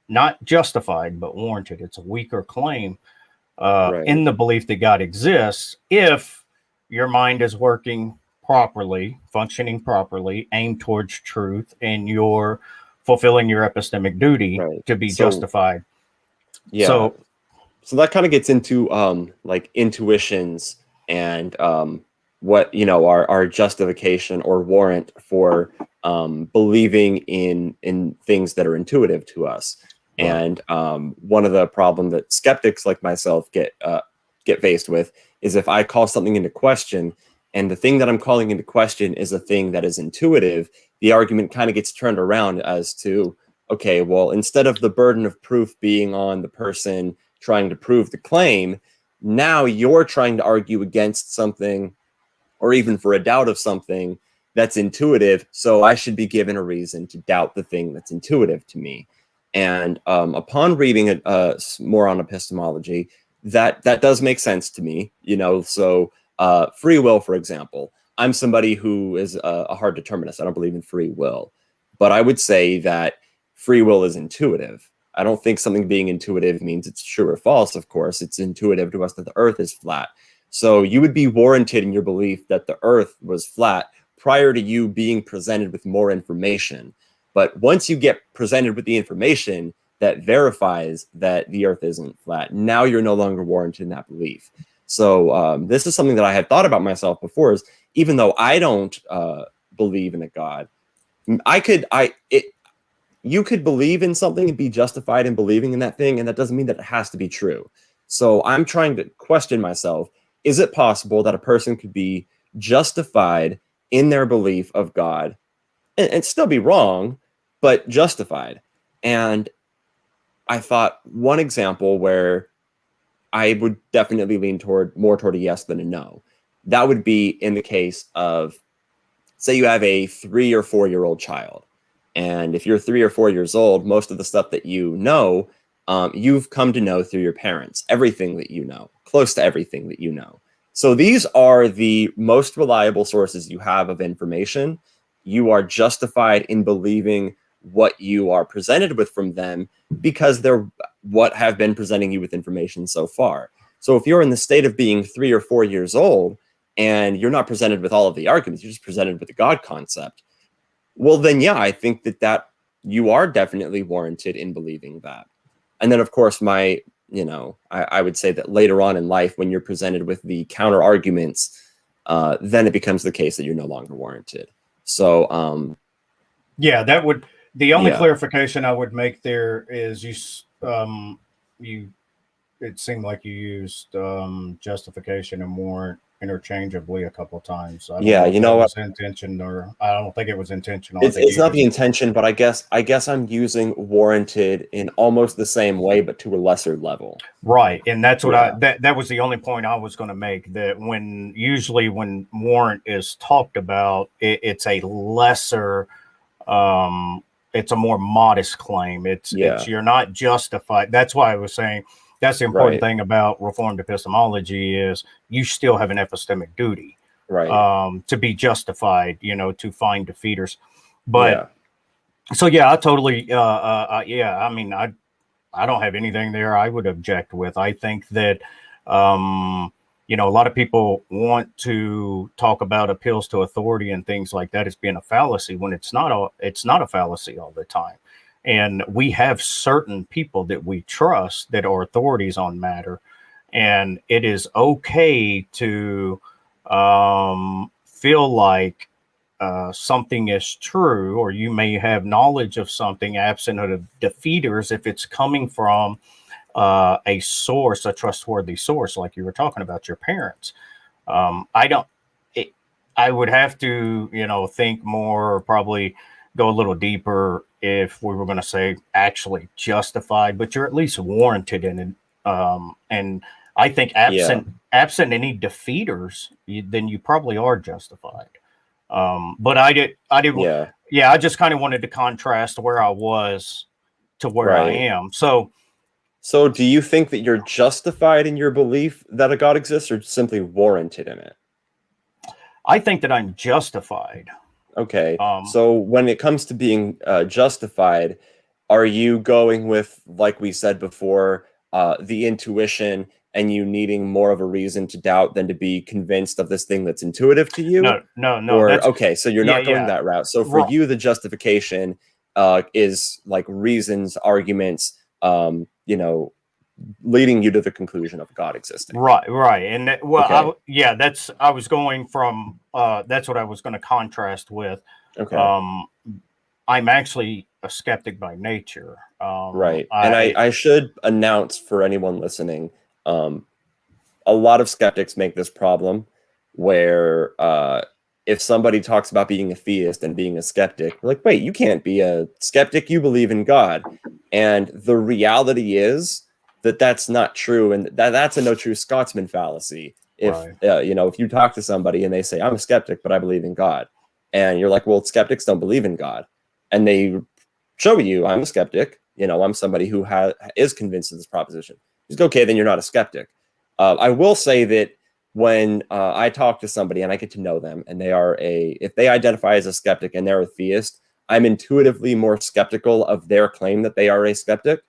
not justified, but warranted. It's a weaker claim in the belief that God exists if your mind is working properly, functioning properly, aimed towards truth, and you're fulfilling your epistemic duty to be justified. Yeah. So that kind of gets into like intuitions and what our justification or warrant for believing in things that are intuitive to us. And one of the problems that skeptics like myself get faced with is if I call something into question, and the thing that I'm calling into question is a thing that is intuitive, the argument kind of gets turned around as to, okay, well, instead of the burden of proof being on the person trying to prove the claim, now you're trying to argue against something, or even for a doubt of something that's intuitive, so I should be given a reason to doubt the thing that's intuitive to me. And upon reading more on epistemology, that does make sense to me. So free will, for example, I'm somebody who is a hard determinist. I don't believe in free will, but I would say that free will is intuitive. I don't think something being intuitive means it's true or false. Of course, it's intuitive to us that the earth is flat. So you would be warranted in your belief that the earth was flat prior to you being presented with more information. But once you get presented with the information that verifies that the earth isn't flat, now you're no longer warranted in that belief. So this is something that I had thought about myself before, is even though I don't believe in a God, you could believe in something and be justified in believing in that thing, and that doesn't mean that it has to be true. So I'm trying to question myself, is it possible that a person could be justified in their belief of God and still be wrong, but justified? And I thought one example where I would definitely lean more toward a yes than a no. That would be in the case of, say you have a 3 or 4 year old child. And if you're 3 or 4 years old, most of the stuff that you know, you've come to know through your parents, everything that you know, close to everything that you know. So these are the most reliable sources you have of information. You are justified in believing what you are presented with from them because they're what have been presenting you with information so far. So if you're in the state of being 3 or 4 years old and you're not presented with all of the arguments, you're just presented with the God concept, well, then, yeah, I think that you are definitely warranted in believing that. And then, of course, I would say that later on in life, when you're presented with the counter arguments, then it becomes the case that you're no longer warranted. So, the only clarification I would make there is you it seemed like you used justification and warrant interchangeably a couple of times. I don't know if that was intention, or I don't think it was intentional. It's not the intention, but I guess I'm using warranted in almost the same way, but to a lesser level. Right, and that's what that was the only point I was going to make. That usually when warrant is talked about, it's a lesser, it's a more modest claim. It's you're not justified. That's why I was saying. That's the important thing about Reformed epistemology is you still have an epistemic duty, to be justified, to find defeaters. But so I totally, I mean, I don't have anything there I would object with. I think that, a lot of people want to talk about appeals to authority and things like that as being a fallacy when it's not a fallacy all the time. And we have certain people that we trust that are authorities on matter. And it is okay to feel like something is true, or you may have knowledge of something absent of defeaters if it's coming from a source, a trustworthy source, like you were talking about your parents. I would have to, think more, or probably go a little deeper if we were going to say actually justified, but you're at least warranted in it. And I think absent any defeaters, then you probably are justified. But I just kind of wanted to contrast where I was to where I am. So do you think that you're justified in your belief that a God exists, or simply warranted in it? I think that I'm justified. Okay. So when it comes to being justified, are you going with, like we said before, the intuition and you needing more of a reason to doubt than to be convinced of this thing that's intuitive to you? No. Or, okay, so you're not going that route. So for you, the justification is like reasons, arguments, leading you to the conclusion of God existing. Right. And that's I was going from, that's what I was going to contrast with. Okay. I'm actually a skeptic by nature. And I should announce for anyone listening, a lot of skeptics make this problem where if somebody talks about being a theist and being a skeptic, they're like, wait, you can't be a skeptic, you believe in God. And the reality is that that's not true, and that's a no true Scotsman fallacy. If if you talk to somebody and they say, I'm a skeptic, but I believe in God, and you're like, well, skeptics don't believe in God, and they show you, I'm a skeptic, I'm somebody who is convinced of this proposition. Just okay, then you're not a skeptic. I will say that when I talk to somebody and I get to know them, and if they identify as a skeptic and they're a theist, I'm intuitively more skeptical of their claim that they are a skeptic.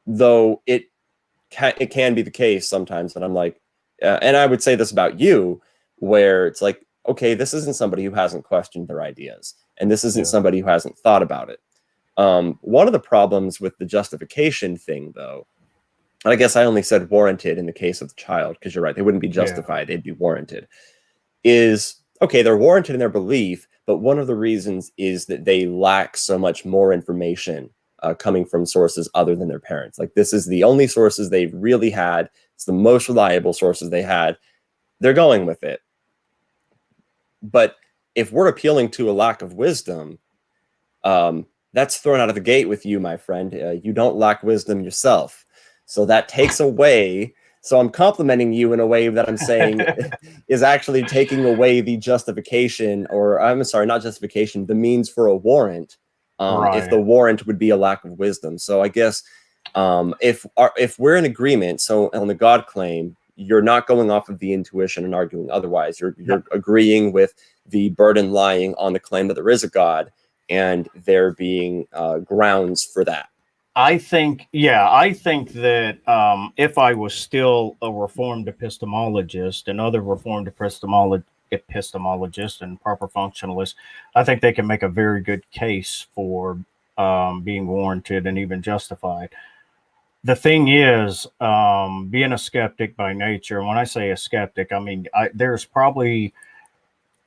Though it can be the case sometimes that I'm like, and I would say this about you, where it's like, okay, this isn't somebody who hasn't questioned their ideas, and this isn't somebody who hasn't thought about it. One of the problems with the justification thing, though, and I guess I only said warranted in the case of the child, because you're right, they wouldn't be justified, they'd be warranted, is, okay, they're warranted in their belief, but one of the reasons is that they lack so much more information coming from sources other than their parents. Like, this is the only sources they've really had. It's the most reliable sources they had. They're going with it. But if we're appealing to a lack of wisdom, that's thrown out of the gate with you, my friend. You don't lack wisdom yourself. So that takes away. So I'm complimenting you in a way that I'm saying is actually taking away the justification, or I'm sorry, not justification, the means for a warrant. If the warrant would be a lack of wisdom. So I guess if we're in agreement, so on the God claim, you're not going off of the intuition and arguing otherwise. You're agreeing with the burden lying on the claim that there is a God, and there being grounds for that. I think that if I was still a Reformed epistemologist and other Reformed epistemologists and proper functionalists, I think they can make a very good case for being warranted and even justified. The thing is, being a skeptic by nature, and when I say a skeptic, I mean, there's probably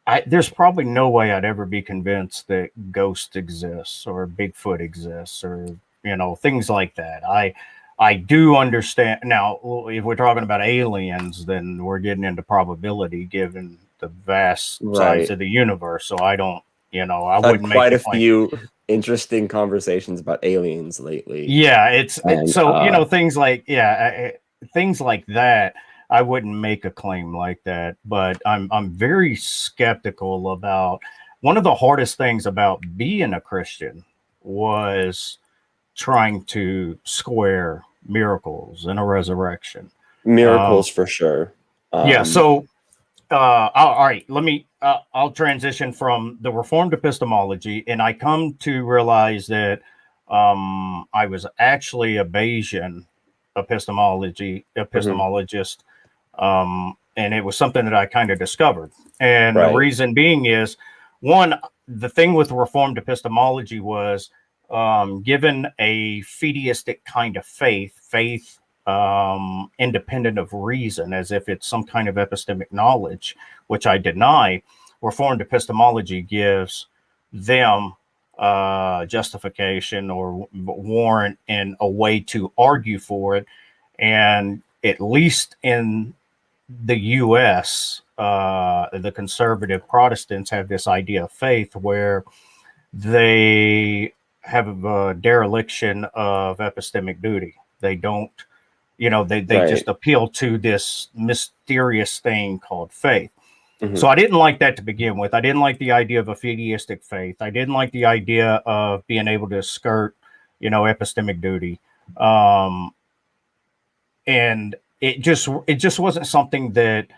no way I'd ever be convinced that ghost exists or Bigfoot exists or, things like that. I do understand now. If we're talking about aliens, then we're getting into probability given the vast size of the universe. So I don't, I wouldn't quite make a few interesting conversations about aliens lately. Yeah, it's so things like things like that. I wouldn't make a claim like that, but I'm very skeptical about. One of the hardest things about being a Christian was trying to square miracles and a resurrection. Miracles for sure. So all right, let me I'll transition from the Reformed epistemology, and I come to realize that I was actually a Bayesian epistemologist, and it was something that I kind of discovered. And the reason being is, one, the thing with Reformed epistemology was given a fideistic kind of faith independent of reason, as if it's some kind of epistemic knowledge, which I deny. Reformed epistemology gives them justification or warrant and a way to argue for it. And at least in the U.S., the conservative Protestants have this idea of faith where they have a dereliction of epistemic duty. They don't, they just appeal to this mysterious thing called faith. So I didn't like that to begin with. I didn't like the idea of a fideistic faith. I didn't like the idea of being able to skirt, epistemic duty. And it just wasn't something that,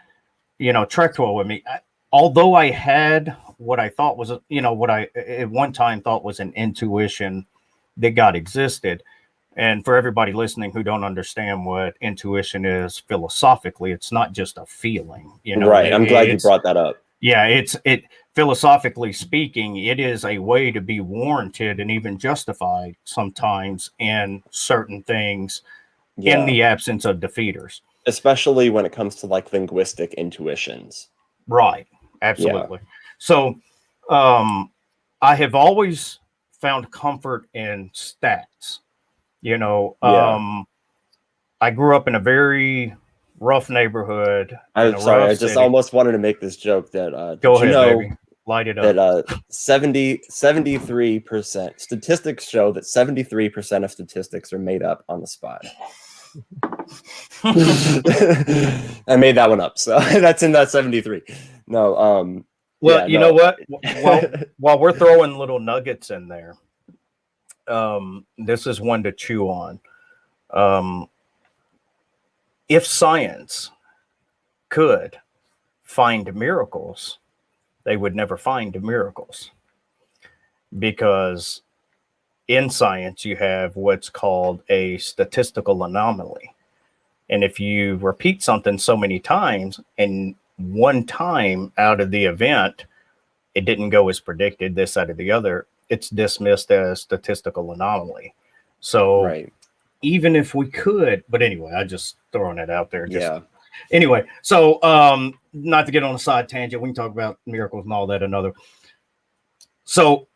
trekked well with me. Although I had what I thought was, what I at one time thought was an intuition that God existed. And for everybody listening who don't understand what intuition is philosophically, it's not just a feeling, Right. I'm glad you brought that up. Yeah, it philosophically speaking, it is a way to be warranted and even justified sometimes in certain things in the absence of defeaters. Especially when it comes to like linguistic intuitions. Right. Absolutely. Yeah. So I have always found comfort in stats. I grew up in a very rough neighborhood. I'm sorry, I just almost wanted to make this joke that go ahead, baby. Light it up. That 73% statistics show that 73% of statistics are made up on the spot. I made that one up, so that's in that 73. No, well, you know what? While we're throwing little nuggets in there, this is one to chew on. If science could find miracles, they would never find miracles, because in science you have what's called a statistical anomaly. And if you repeat something so many times and one time out of the event it didn't go as predicted, this side or the other, it's dismissed as statistical anomaly. So even if we could, but anyway, I just throwing it out there. Anyway, so not to get on a side tangent, we can talk about miracles and all that another. So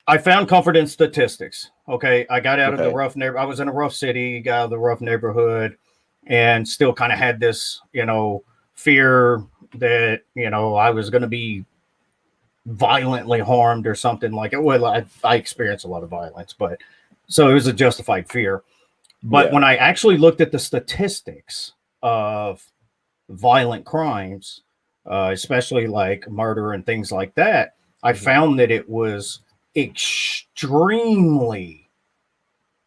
I found comfort in statistics. Okay, I got out of the rough neighborhood. I was in a rough city, got out of the rough neighborhood, and still kind of had this, fear that, I was going to be violently harmed or something like it. Well, I experienced a lot of violence, but so it was a justified fear. But when I actually looked at the statistics of violent crimes, especially like murder and things like that, I found that it was extremely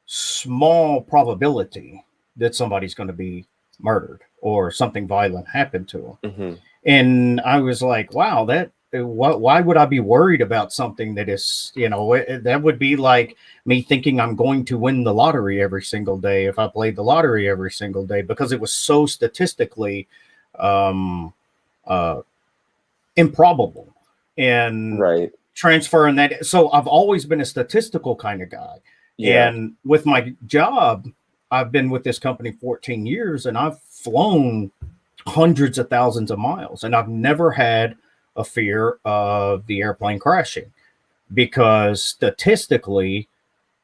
small probability that somebody's going to be murdered or something violent happened to them. And I was like, wow, why would I be worried about something that is, that would be like me thinking I'm going to win the lottery every single day if I played the lottery every single day, because it was so statistically improbable. And transferring that. So I've always been a statistical kind of guy. And with my job, I've been with this company 14 years and I've flown hundreds of thousands of miles, and I've never had a fear of the airplane crashing, because statistically,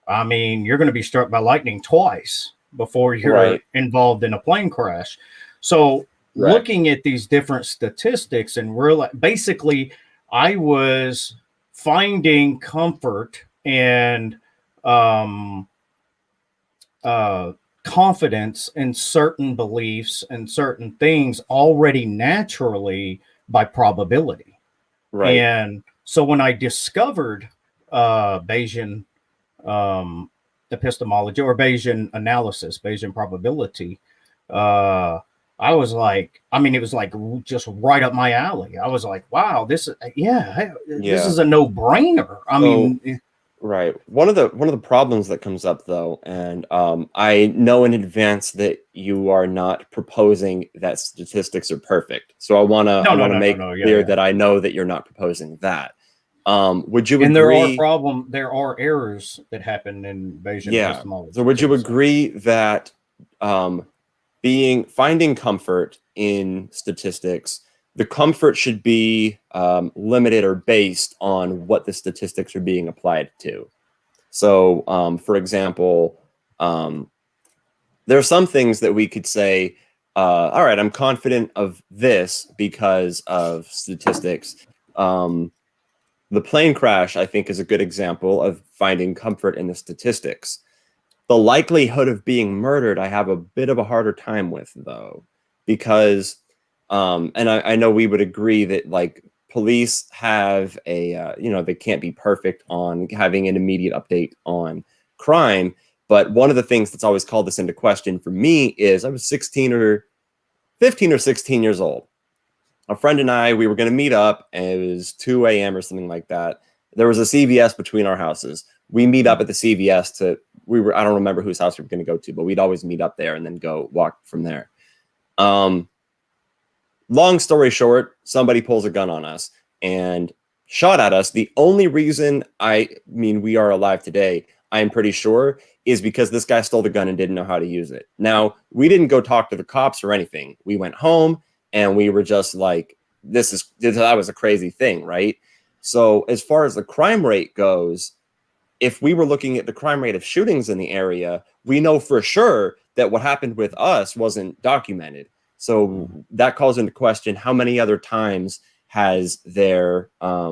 I mean, you're going to be struck by lightning twice before you're involved in a plane crash. So looking at these different statistics and basically I was finding comfort and confidence in certain beliefs and certain things already naturally by probability. Right. And so when I discovered Bayesian epistemology or Bayesian analysis, Bayesian probability, I was like, I mean, it was like just right up my alley. I was like, wow, this is a no-brainer. I mean, right. One of the problems that comes up though, and I know in advance that you are not proposing that statistics are perfect. So I want to make clear that I know that you're not proposing that. Would you agree? There are errors that happen in Bayesian epistemology. So would you agree that finding comfort in statistics, the comfort should be limited or based on what the statistics are being applied to? So, for example, there are some things that we could say, all right, I'm confident of this because of statistics. The plane crash, I think, is a good example of finding comfort in the statistics. The likelihood of being murdered, I have a bit of a harder time with, though, because, and I know we would agree that, like, police have they can't be perfect on having an immediate update on crime. But one of the things that's always called this into question for me is I was 15 or 16 years old. A friend and I, we were going to meet up, and it was 2 a.m. or something like that. There was a CVS between our houses. We meet up at the CVS I don't remember whose house we were going to go to, but we'd always meet up there and then go walk from there. Long story short, somebody pulls a gun on us and shot at us. The only reason we are alive today, I'm pretty sure, is because this guy stole the gun and didn't know how to use it. Now, we didn't go talk to the cops or anything. We went home and we were just like, that was a crazy thing, right? So as far as the crime rate goes, if we were looking at the crime rate of shootings in the area, we know for sure that what happened with us wasn't documented. So that calls into question how many other times has there how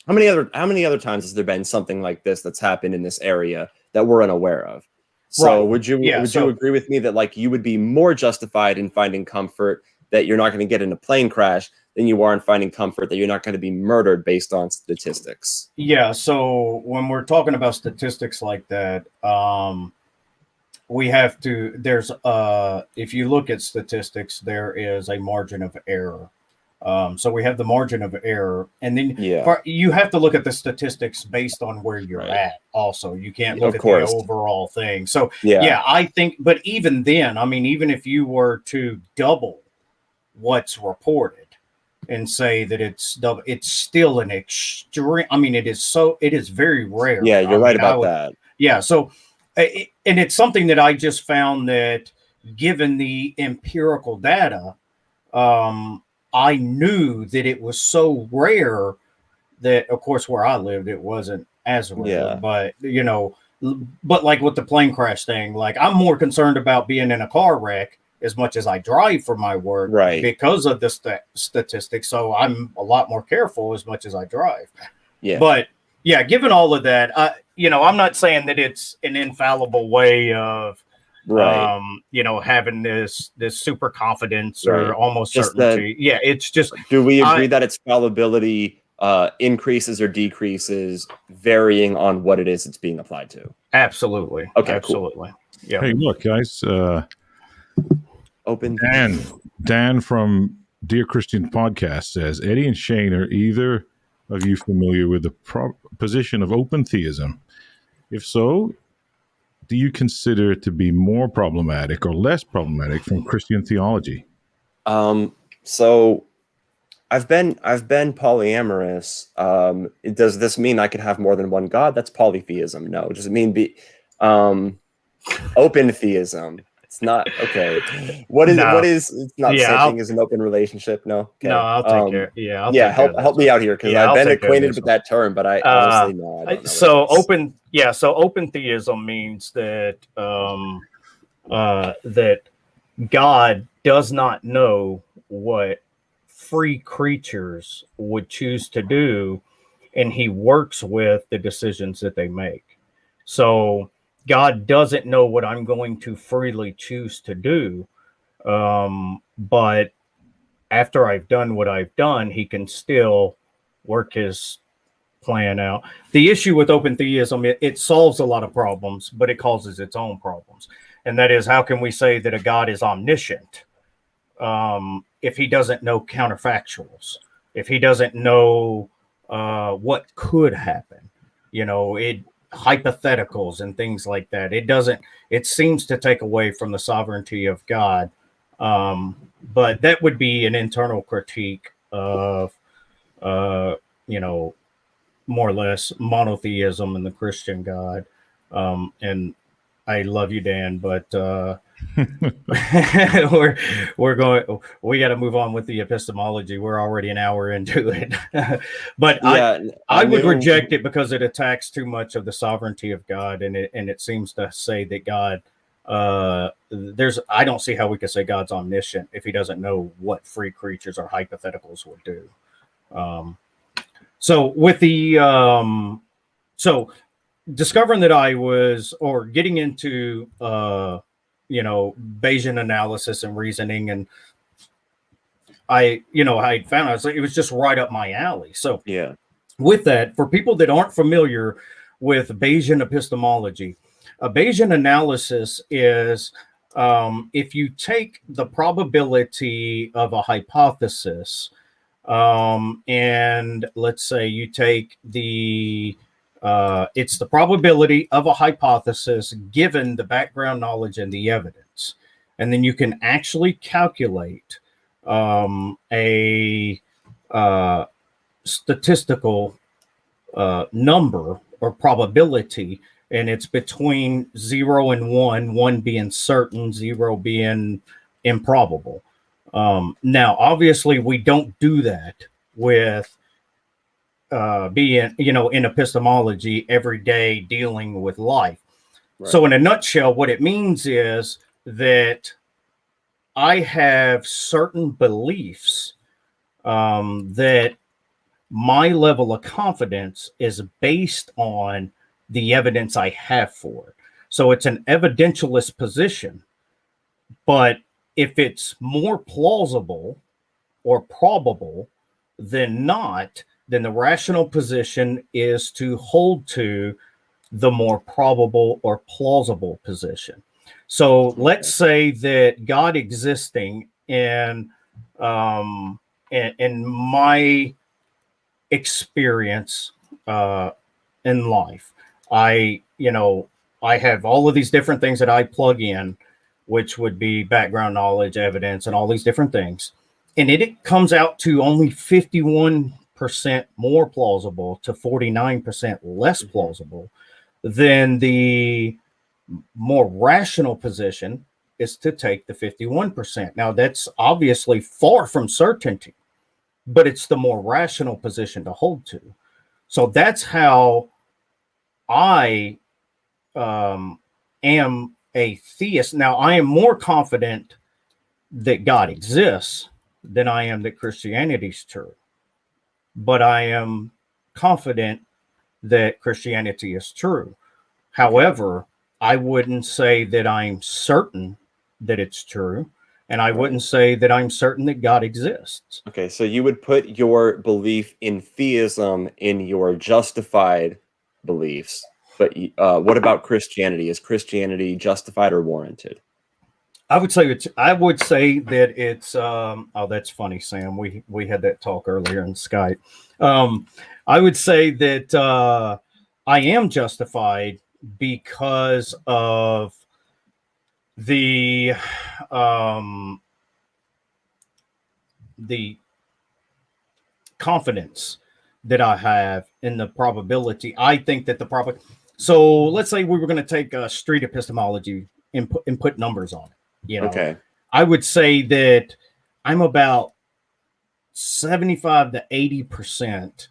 many other times has there been something like this that's happened in this area that we're unaware of? So would you agree with me that, like, you would be more justified in finding comfort that you're not going to get in a plane crash than you are in finding comfort that you're not going to be murdered based on statistics? Yeah. So when we're talking about statistics like that, we have to, if you look at statistics, there is a margin of error. So we have the margin of error, and then you have to look at the statistics based on where you're at. Also, you can't look at the overall thing. So I think, but even then, I mean, even if you were to double what's reported and say that it's still an extreme. I mean, it is very rare. Yeah, you're right about that. Yeah. So, and it's something that I just found that, given the empirical data, I knew that it was so rare that, of course, where I lived, it wasn't as rare. But but like with the plane crash thing, like, I'm more concerned about being in a car wreck as much as I drive for my work, because of the statistics. So I'm a lot more careful as much as I drive. Yeah. But yeah, given all of that, I'm not saying that it's an infallible way of, having this super confidence or almost just certainty. It's just. Do we agree that its fallibility increases or decreases varying on what it is it's being applied to? Absolutely. Okay. Absolutely. Cool. Yeah. Hey, look, guys. Open. Dan from Dear Christian Podcast says, Eddie and Shane, are either of you familiar with the position of open theism? If so, do you consider it to be more problematic or less problematic from Christian theology? So I've been polyamorous. Does this mean I could have more than one God? That's polytheism. No. Does it mean open theism? It's not. Okay. What is it's not the thing as an open relationship? No. Okay. No, I'll take care. Yeah. Help me out here, because I've been acquainted with that term, but I honestly I don't know. So open theism means that that God does not know what free creatures would choose to do, and he works with the decisions that they make. So God doesn't know what I'm going to freely choose to do, but after I've done what I've done, he can still work his plan out. The issue with open theism, it solves a lot of problems, but it causes its own problems. And that is, how can we say that a God is omniscient if he doesn't know counterfactuals, if he doesn't know what could happen, hypotheticals and things like that. It seems to take away from the sovereignty of God. But that would be an internal critique of, more or less monotheism and the Christian God. And I love you, Dan, but we got to move on with the epistemology. We're already an hour into it. But yeah, I would reject it because it attacks too much of the sovereignty of God, and it seems to say that God, I don't see how we could say God's omniscient if he doesn't know what free creatures or hypotheticals would do. So with the discovering that I was, or getting into Bayesian analysis and reasoning, and I found it was just right up my alley. So yeah, with that, for people that aren't familiar with Bayesian epistemology, a Bayesian analysis is if you take the probability of a hypothesis, and let's say you take it's the probability of a hypothesis given the background knowledge and the evidence. And then you can actually calculate a statistical number or probability, and it's between 0 and 1, 1 being certain, 0 being improbable. Now, obviously, we don't do that with being, in epistemology every day dealing with life. Right. So in a nutshell, what it means is that I have certain beliefs that my level of confidence is based on the evidence I have for it. So it's an evidentialist position, but if it's more plausible or probable than not, then the rational position is to hold to the more probable or plausible position. So let's say that God existing in my experience in life, I have all of these different things that I plug in, which would be background knowledge, evidence, and all these different things. And it comes out to only 51% more plausible to 49% less plausible. Then the more rational position is to take the 51%. Now, that's obviously far from certainty, but it's the more rational position to hold to. So that's how I am a theist. Now, I am more confident that God exists than I am that Christianity is true. But I am confident that Christianity is true. However, I wouldn't say that I'm certain that it's true, and I wouldn't say that I'm certain that God exists. Okay, so you would put your belief in theism in your justified beliefs, but what about Christianity? Is Christianity justified or warranted? I would say that it's that's funny, Sam. We had that talk earlier in Skype. I would say that I am justified because of the confidence that I have in the probability. I think that so let's say we were going to take street epistemology and put numbers on it. Okay. I would say that I'm about 75 to 80%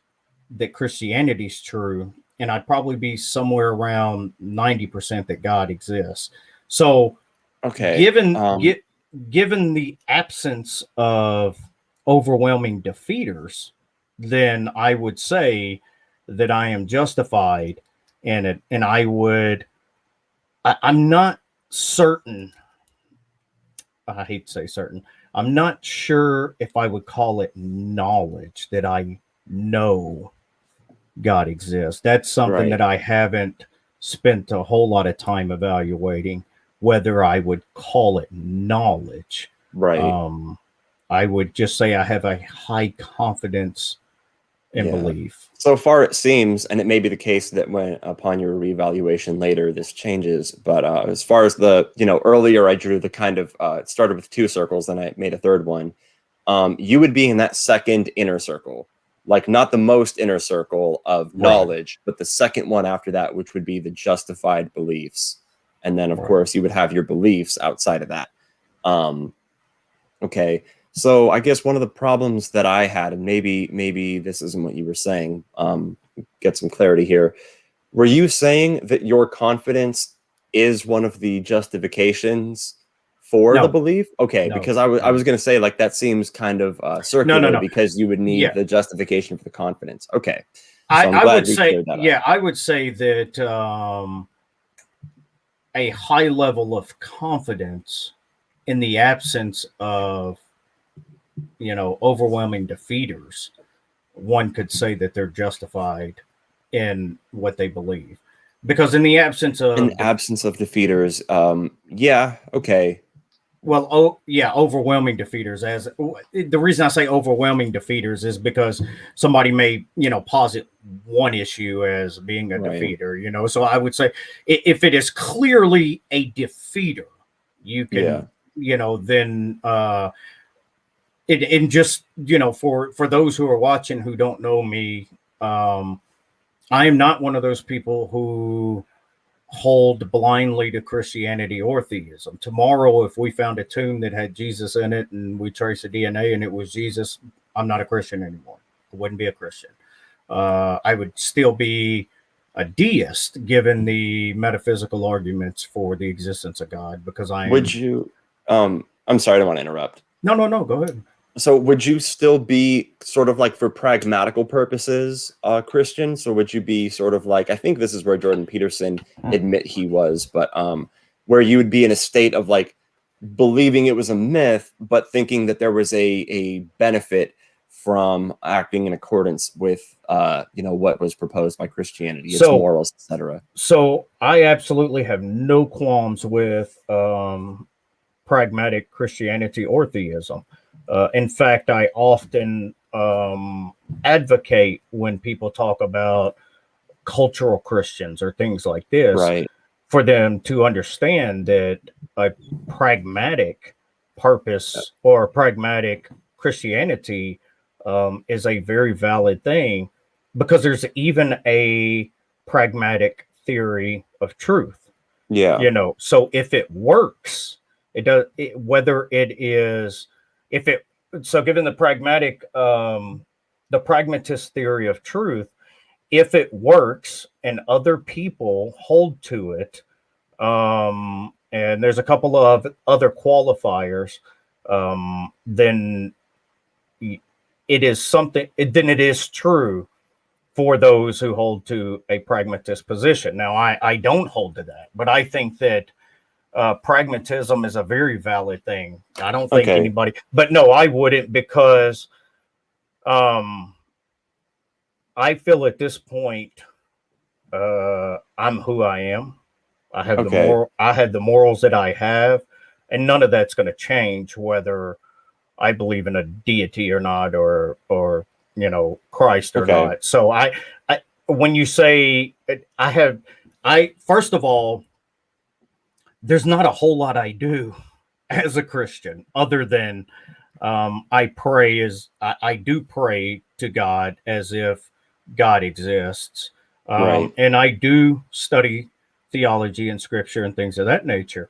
that Christianity is true, and I'd probably be somewhere around 90% that God exists. So Okay. Given the absence of overwhelming defeaters, then I would say that I am justified in it. And I'm not certain. I hate to say certain. I'm not sure if I would call it knowledge that I know God exists. That's something that I haven't spent a whole lot of time evaluating, whether I would call it knowledge. Right. I would just say I have a high confidence in belief. So far it seems, and it may be the case that when upon your reevaluation later this changes, but as far as the, earlier I drew the kind of, it started with 2 circles, then I made a third one. You would be in that second inner circle, like not the most inner circle of knowledge, but the second one after that, which would be the justified beliefs. And then of course you would have your beliefs outside of that. Okay. So I guess one of the problems that I had, and maybe this isn't what you were saying, get some clarity here. Were you saying that your confidence is one of the justifications for the belief? Okay, because I was going to say, like, that seems kind of circular because you would need the justification for the confidence. Okay. So I would say, I would say that a high level of confidence in the absence of overwhelming defeaters, one could say that they're justified in what they believe, because in the absence of defeaters, okay. Well, overwhelming defeaters. As the reason I say overwhelming defeaters is because somebody may, posit one issue as being a defeater, So I would say if it is clearly a defeater, you can, then and just, for those who are watching who don't know me, I am not one of those people who hold blindly to Christianity or theism. Tomorrow, if we found a tomb that had Jesus in it and we trace the DNA and it was Jesus, I'm not a Christian anymore. I wouldn't be a Christian. I would still be a deist, given the metaphysical arguments for the existence of God, because Would you, I'm sorry, I don't want to interrupt. No, go ahead. So would you still be sort of like, for pragmatical purposes, Christian? So would you be sort of like, I think this is where Jordan Peterson admit he was, but where you would be in a state of like believing it was a myth, but thinking that there was a benefit from acting in accordance with, what was proposed by Christianity, its morals, etc. So I absolutely have no qualms with pragmatic Christianity or theism. In fact, I often advocate when people talk about cultural Christians or things like this, for them to understand that a pragmatic purpose or pragmatic Christianity is a very valid thing, because there's even a pragmatic theory of truth. So if it works, it does. Given the pragmatist theory of truth, if it works and other people hold to it, and there's a couple of other qualifiers, then it is something. Then it is true for those who hold to a pragmatist position. Now, I don't hold to that, but I think that pragmatism is a very valid thing. I don't think anybody, but no, I wouldn't, because I feel at this point I'm who I am. I have the morals that I have, and none of that's going to change whether I believe in a deity or not, or Christ or not. So I when you say first of all, there's not a whole lot I do as a Christian other than I do pray to God as if God exists. And I do study theology and scripture and things of that nature.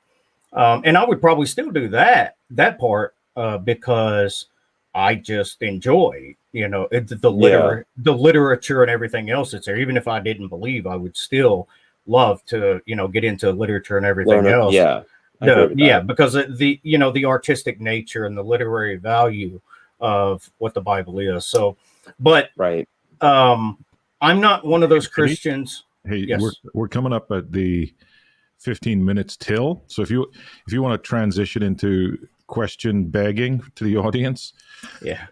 And I would probably still do that part because I just enjoy, the literature and everything else that's there. Even if I didn't believe, I would still love to, get into literature and everything else. Because the artistic nature and the literary value of what the Bible is. So, but right. I'm not one of those Christians. Hey, yes. we're coming up at the 15 minutes till. So if you want to transition into question begging to the audience. Yeah.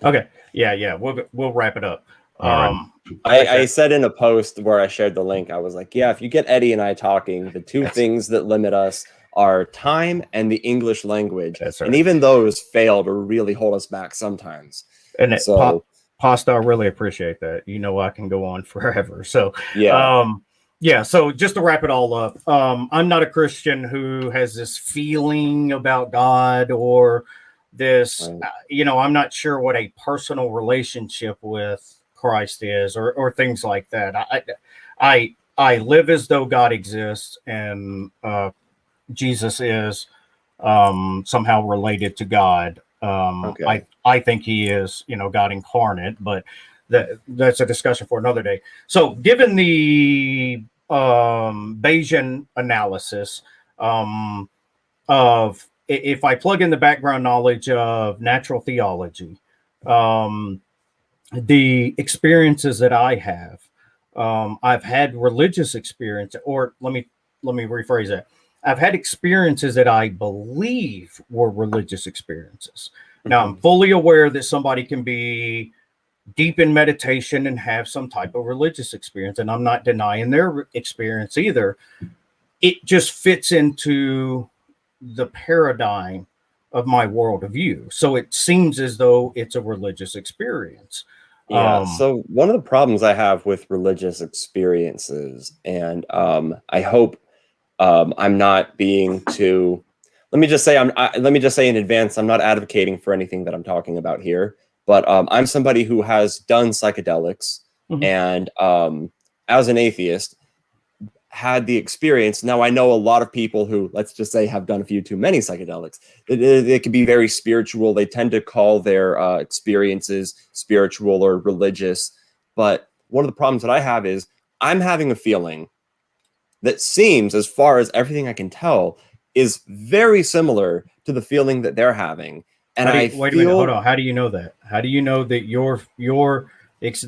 Okay. Yeah. We'll wrap it up. I said in a post where I shared the link, I was like, yeah, if you get Eddie and I talking, the two things that limit us are time and the English language. That's right. And even those fail to really hold us back sometimes. And Pasta, I really appreciate that. I can go on forever. So so just to wrap it all up, I'm not a Christian who has this feeling about God or this, I'm not sure what a personal relationship with Christ is or things like that. I live as though God exists and Jesus is somehow related to God. I think he is, God incarnate, but that's a discussion for another day. So given the Bayesian analysis of if I plug in the background knowledge of natural theology, the experiences that I have, I've had religious experience, or let me rephrase that. I've had experiences that I believe were religious experiences. Now, I'm fully aware that somebody can be deep in meditation and have some type of religious experience, and I'm not denying their experience either. It just fits into the paradigm of my worldview. So it seems as though it's a religious experience. Yeah. So one of the problems I have with religious experiences, and I hope I'm not being too. Let me just say in advance, I'm not advocating for anything that I'm talking about here. But I'm somebody who has done psychedelics, and as an atheist, had the experience. Now, I know a lot of people who, let's just say, have done a few too many psychedelics. They can be very spiritual. They tend to call their experiences spiritual or religious. But one of the problems that I have is I'm having a feeling that seems, as far as everything I can tell, is very similar to the feeling that they're having. And wait a minute, hold on. How do you know that? How do you know that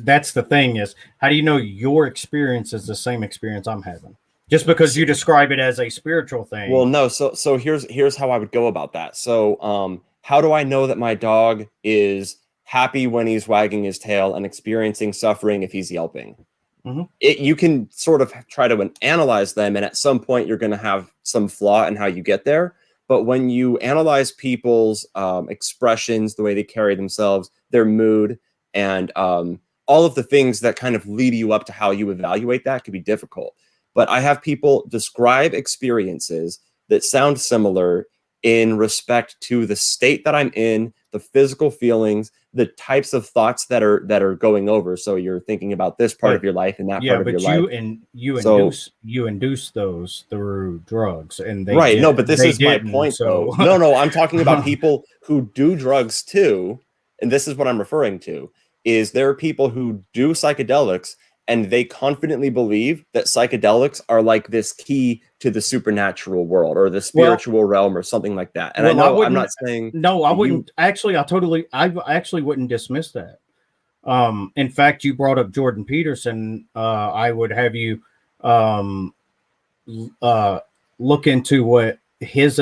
that's the thing is, how do you know your experience is the same experience I'm having? Just because you describe it as a spiritual thing. Well, no. So here's how I would go about that. So how do I know that my dog is happy when he's wagging his tail and experiencing suffering if he's yelping? You can sort of try to analyze them, and at some point you're going to have some flaw in how you get there. But when you analyze people's expressions, the way they carry themselves, their mood, and all of the things that kind of lead you up to how you evaluate that can be difficult. But I have people describe experiences that sound similar in respect to the state that I'm in, the physical feelings, the types of thoughts that are going over. So you're thinking about this part of your life and that part of your life. You induce those through drugs, and they right. No, but this is my point. So no, I'm talking about people who do drugs too, and this is what I'm referring to. Is there are people who do psychedelics and they confidently believe that psychedelics are like this key to the supernatural world or the spiritual realm or something like that. And I know I'm not saying no, I wouldn't actually. I actually wouldn't dismiss that. In fact, you brought up Jordan Peterson. I would have you look into what his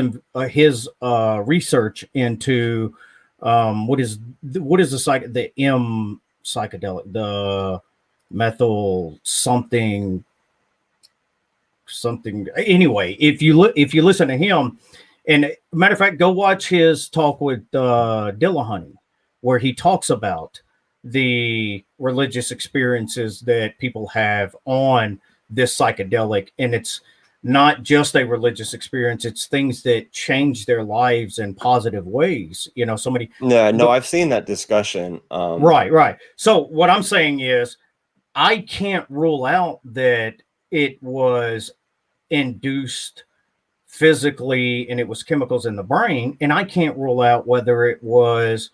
research into what is the M psychedelic, the methyl something. Anyway, if you listen to him, and matter of fact, go watch his talk with Dillahunty, where he talks about the religious experiences that people have on this psychedelic, and it's not just a religious experience; it's things that change their lives in positive ways. Somebody. Yeah, no, I've seen that discussion. Right. So what I'm saying is, I can't rule out that it was induced physically and it was chemicals in the brain, and I can't rule out whether it was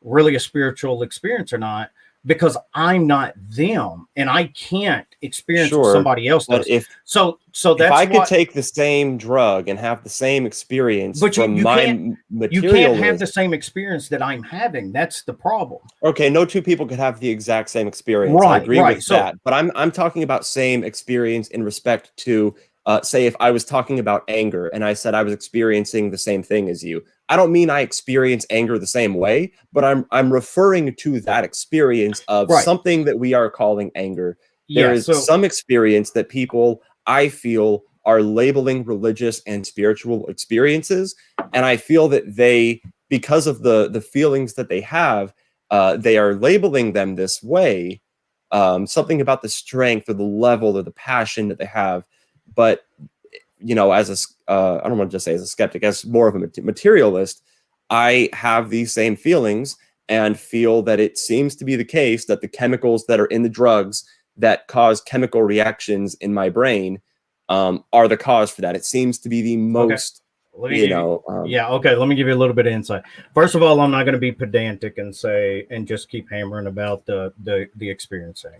really a spiritual experience or not. because I'm not them, and I can't experience what Sure, somebody else but does. if So if that's I could why, take the same drug and have the same experience but from you my can't materialism, have the same experience that I'm having. That's the problem. okay, no two people could have the exact same experience. I Right, agree right. with So that, but I'm talking about same experience in respect to, say, if I was talking about anger and I said I was experiencing the same thing as you. I don't mean I experience anger the same way, but I'm referring to that experience of right, something that we are calling anger. There yeah. is So some experience that people, I feel, are labeling religious and spiritual experiences, and I feel that they, because of the feelings that they have, they are labeling them this way, something about the strength or the level or the passion that they have. But, you know, as I don't want to just say as a skeptic, as more of a materialist, I have these same feelings and feel that it seems to be the case that the chemicals that are in the drugs that cause chemical reactions in my brain are the cause for that. It seems to be the most, okay, let me give you a little bit of insight. First of all, I'm not going to be pedantic and say and just keep hammering about the experiencing.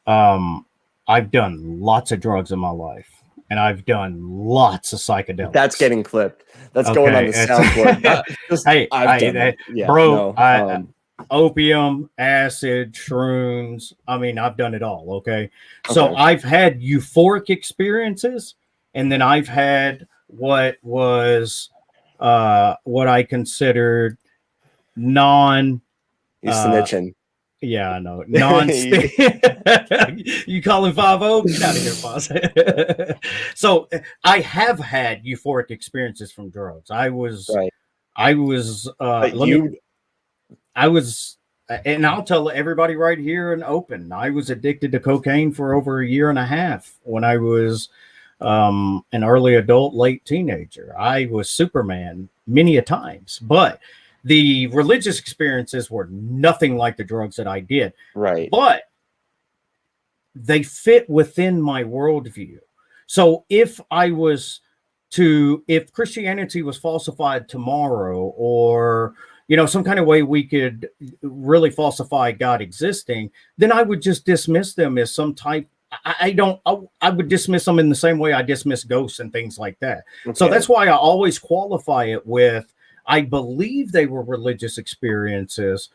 I've done lots of drugs in my life, and I've done lots of psychedelics. That's getting clipped. That's going on the soundboard. Opium, acid, shrooms. I mean, I've done it all. Okay. So I've had euphoric experiences, and then I've had what I considered non. You're snitching. Yeah, I know. You calling 5-0? Get out of here, boss. So I have had euphoric experiences from drugs. I was, and I'll tell everybody right here and open, I was addicted to cocaine for over 1.5 years when I was an early adult, late teenager. I was Superman many a times, but the religious experiences were nothing like the drugs that I did. Right. But they fit within my worldview. So if Christianity was falsified tomorrow, or, you know, some kind of way we could really falsify God existing, then I would just dismiss them as some type. I would dismiss them in the same way I dismiss ghosts and things like that. Okay. So that's why I always qualify it with, I believe they were religious experiences,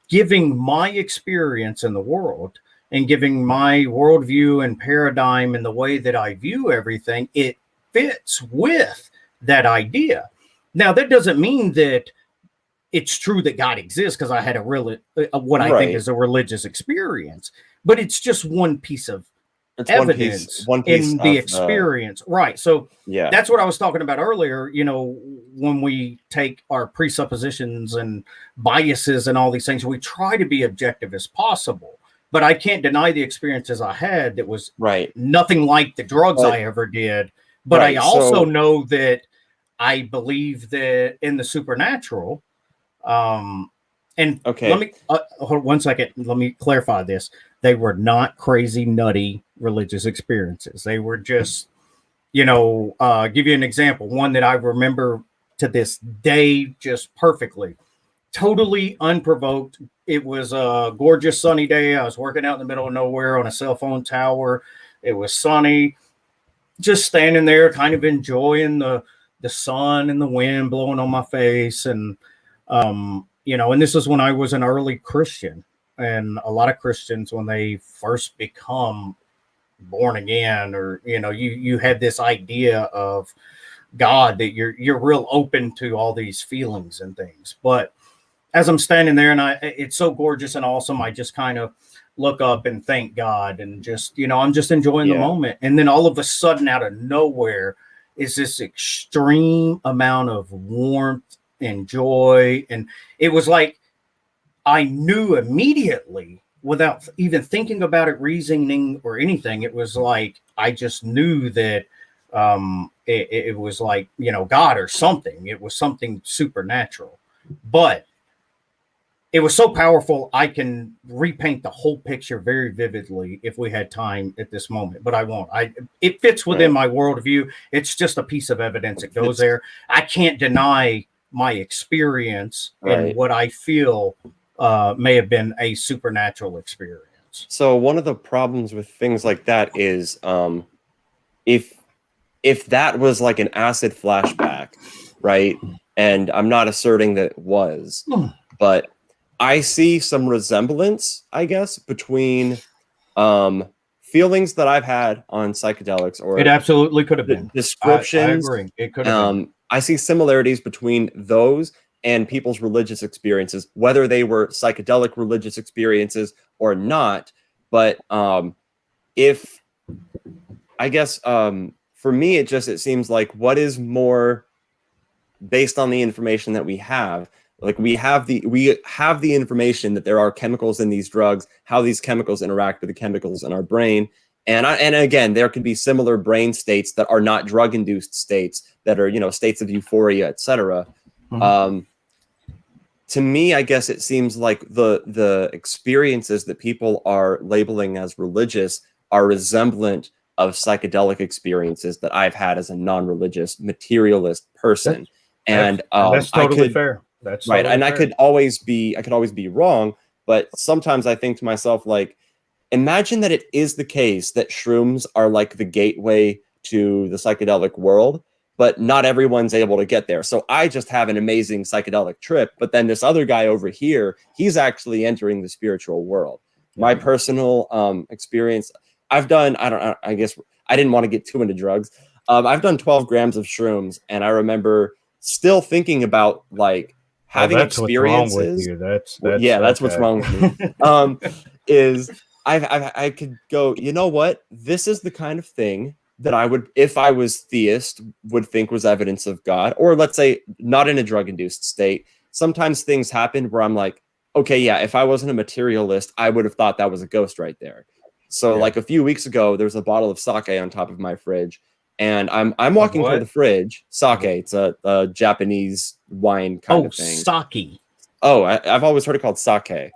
giving my experience in the world and giving my worldview and paradigm and the way that I view everything. It fits with that idea. Now, that doesn't mean that it's true that God exists, because I had a I think is a religious experience, but it's just one piece of evidence one piece in the experience. Right. So that's what I was talking about earlier. You know, when we take our presuppositions and biases and all these things, we try to be objective as possible. But I can't deny the experiences I had that was nothing like the drugs I ever did. But I also know that I believe that in the supernatural. Let me hold on 1 second. Let me clarify this. They were not crazy, nutty religious experiences. They were just, give you an example. One that I remember to this day just perfectly, totally unprovoked. It was a gorgeous sunny day. I was working out in the middle of nowhere on a cell phone tower. It was sunny, just standing there, kind of enjoying the sun and the wind blowing on my face. And, and this is when I was an early Christian. And a lot of Christians, when they first become born again, or, you have this idea of God that you're real open to all these feelings and things. But as I'm standing there and it's so gorgeous and awesome, I just kind of look up and thank God and just, I'm just enjoying the moment. And then all of a sudden, out of nowhere, is this extreme amount of warmth and joy. And it was like, I knew immediately, without even thinking about it, reasoning or anything. It was like, I just knew that it was like, God or something. It was something supernatural. But it was so powerful, I can repaint the whole picture very vividly if we had time at this moment, but I won't. It fits within my worldview. It's just a piece of evidence that goes there. I can't deny my experience Right. and what I feel may have been a supernatural experience. So one of the problems with things like that is if that was like an acid flashback, right? And I'm not asserting that it was, but I see some resemblance, I guess, between feelings that I've had on psychedelics, or It absolutely could have been. descriptions. I agree. It could have been. I see similarities between those and people's religious experiences, whether they were psychedelic religious experiences or not. But if, I guess, for me, it seems like what is more based on the information that we have. Like we have the information that there are chemicals in these drugs, how these chemicals interact with the chemicals in our brain. And again, there could be similar brain states that are not drug-induced states, that are, you know, states of euphoria, etc. To me, I guess it seems like the experiences that people are labeling as religious are resemblant of psychedelic experiences that I've had as a non-religious materialist person. That's totally fair. That's right. Totally And fair. I could always be wrong, but sometimes I think to myself, like, imagine that it is the case that shrooms are like the gateway to the psychedelic world, but not everyone's able to get there. So I just have an amazing psychedelic trip, but then this other guy over here, he's actually entering the spiritual world. My personal experience, I've done, I guess I didn't want to get too into drugs. I've done 12 grams of shrooms, and I remember still thinking about like having experiences. That's what's wrong with me. Is I could go, you know what? This is the kind of thing that I would, if I was theist, would think was evidence of God, or let's say not in a drug-induced state. Sometimes things happen where I'm like, okay, yeah, if I wasn't a materialist, I would have thought that was a ghost right there. So like a few weeks ago, there's a bottle of sake on top of my fridge, and I'm walking toward the fridge. Sake, it's a Japanese wine kind of thing. Sake. Oh, I've always heard it called sake. Sake?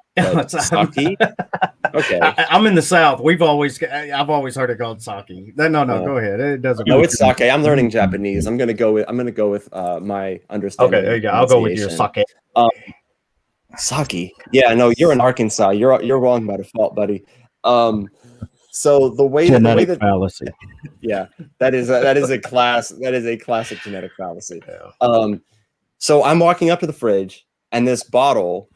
Okay. I'm in the South. I've always heard it called sake. No, go ahead. It doesn't. No, it's sake. I'm learning Japanese. I'm gonna go with my understanding. Okay, there you go. I'll go with your sake. Sake. Yeah, no, you're in Arkansas. You're wrong by default, buddy. So the way that fallacy. Yeah, that is a classic genetic fallacy. Yeah. So I'm walking up to the fridge, and this bottle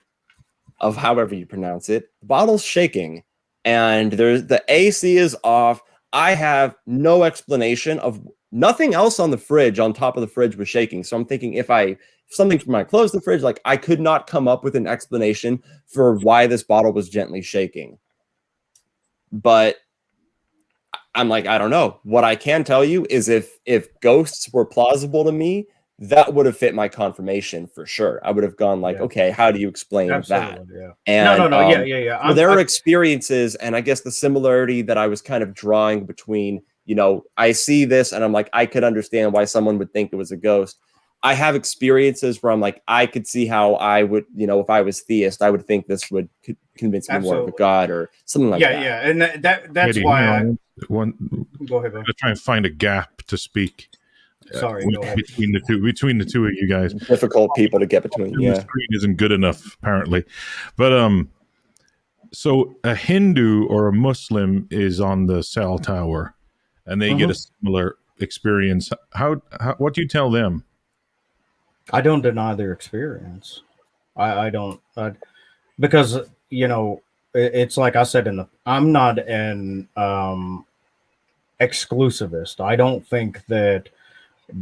of however you pronounce it, the bottle's shaking, and the AC is off. I have no explanation of nothing else on the fridge. On top of the fridge was shaking. So I'm thinking if something from when I closed the fridge, like I could not come up with an explanation for why this bottle was gently shaking. But I'm like, I don't know. What I can tell you is if ghosts were plausible to me, that would have fit my confirmation for sure. I would have gone like, okay, how do you explain that? Yeah. And yeah. Well, there are experiences, and I guess the similarity that I was kind of drawing between, you know, I see this and I'm like, I could understand why someone would think it was a ghost. I have experiences where I'm like, I could see how I would, you know, if I was theist, I would think this would convince me more of a god or something like that. Yeah, and that's Eddie, why go ahead. I'm trying to find a gap to speak. Sorry, between the two of you guys. Difficult people to get between. The screen isn't good enough, apparently. But so a Hindu or a Muslim is on the cell tower, and they get a similar experience. How what do you tell them? I don't deny their experience. I don't because you know it's like I said I'm not an exclusivist. I don't think that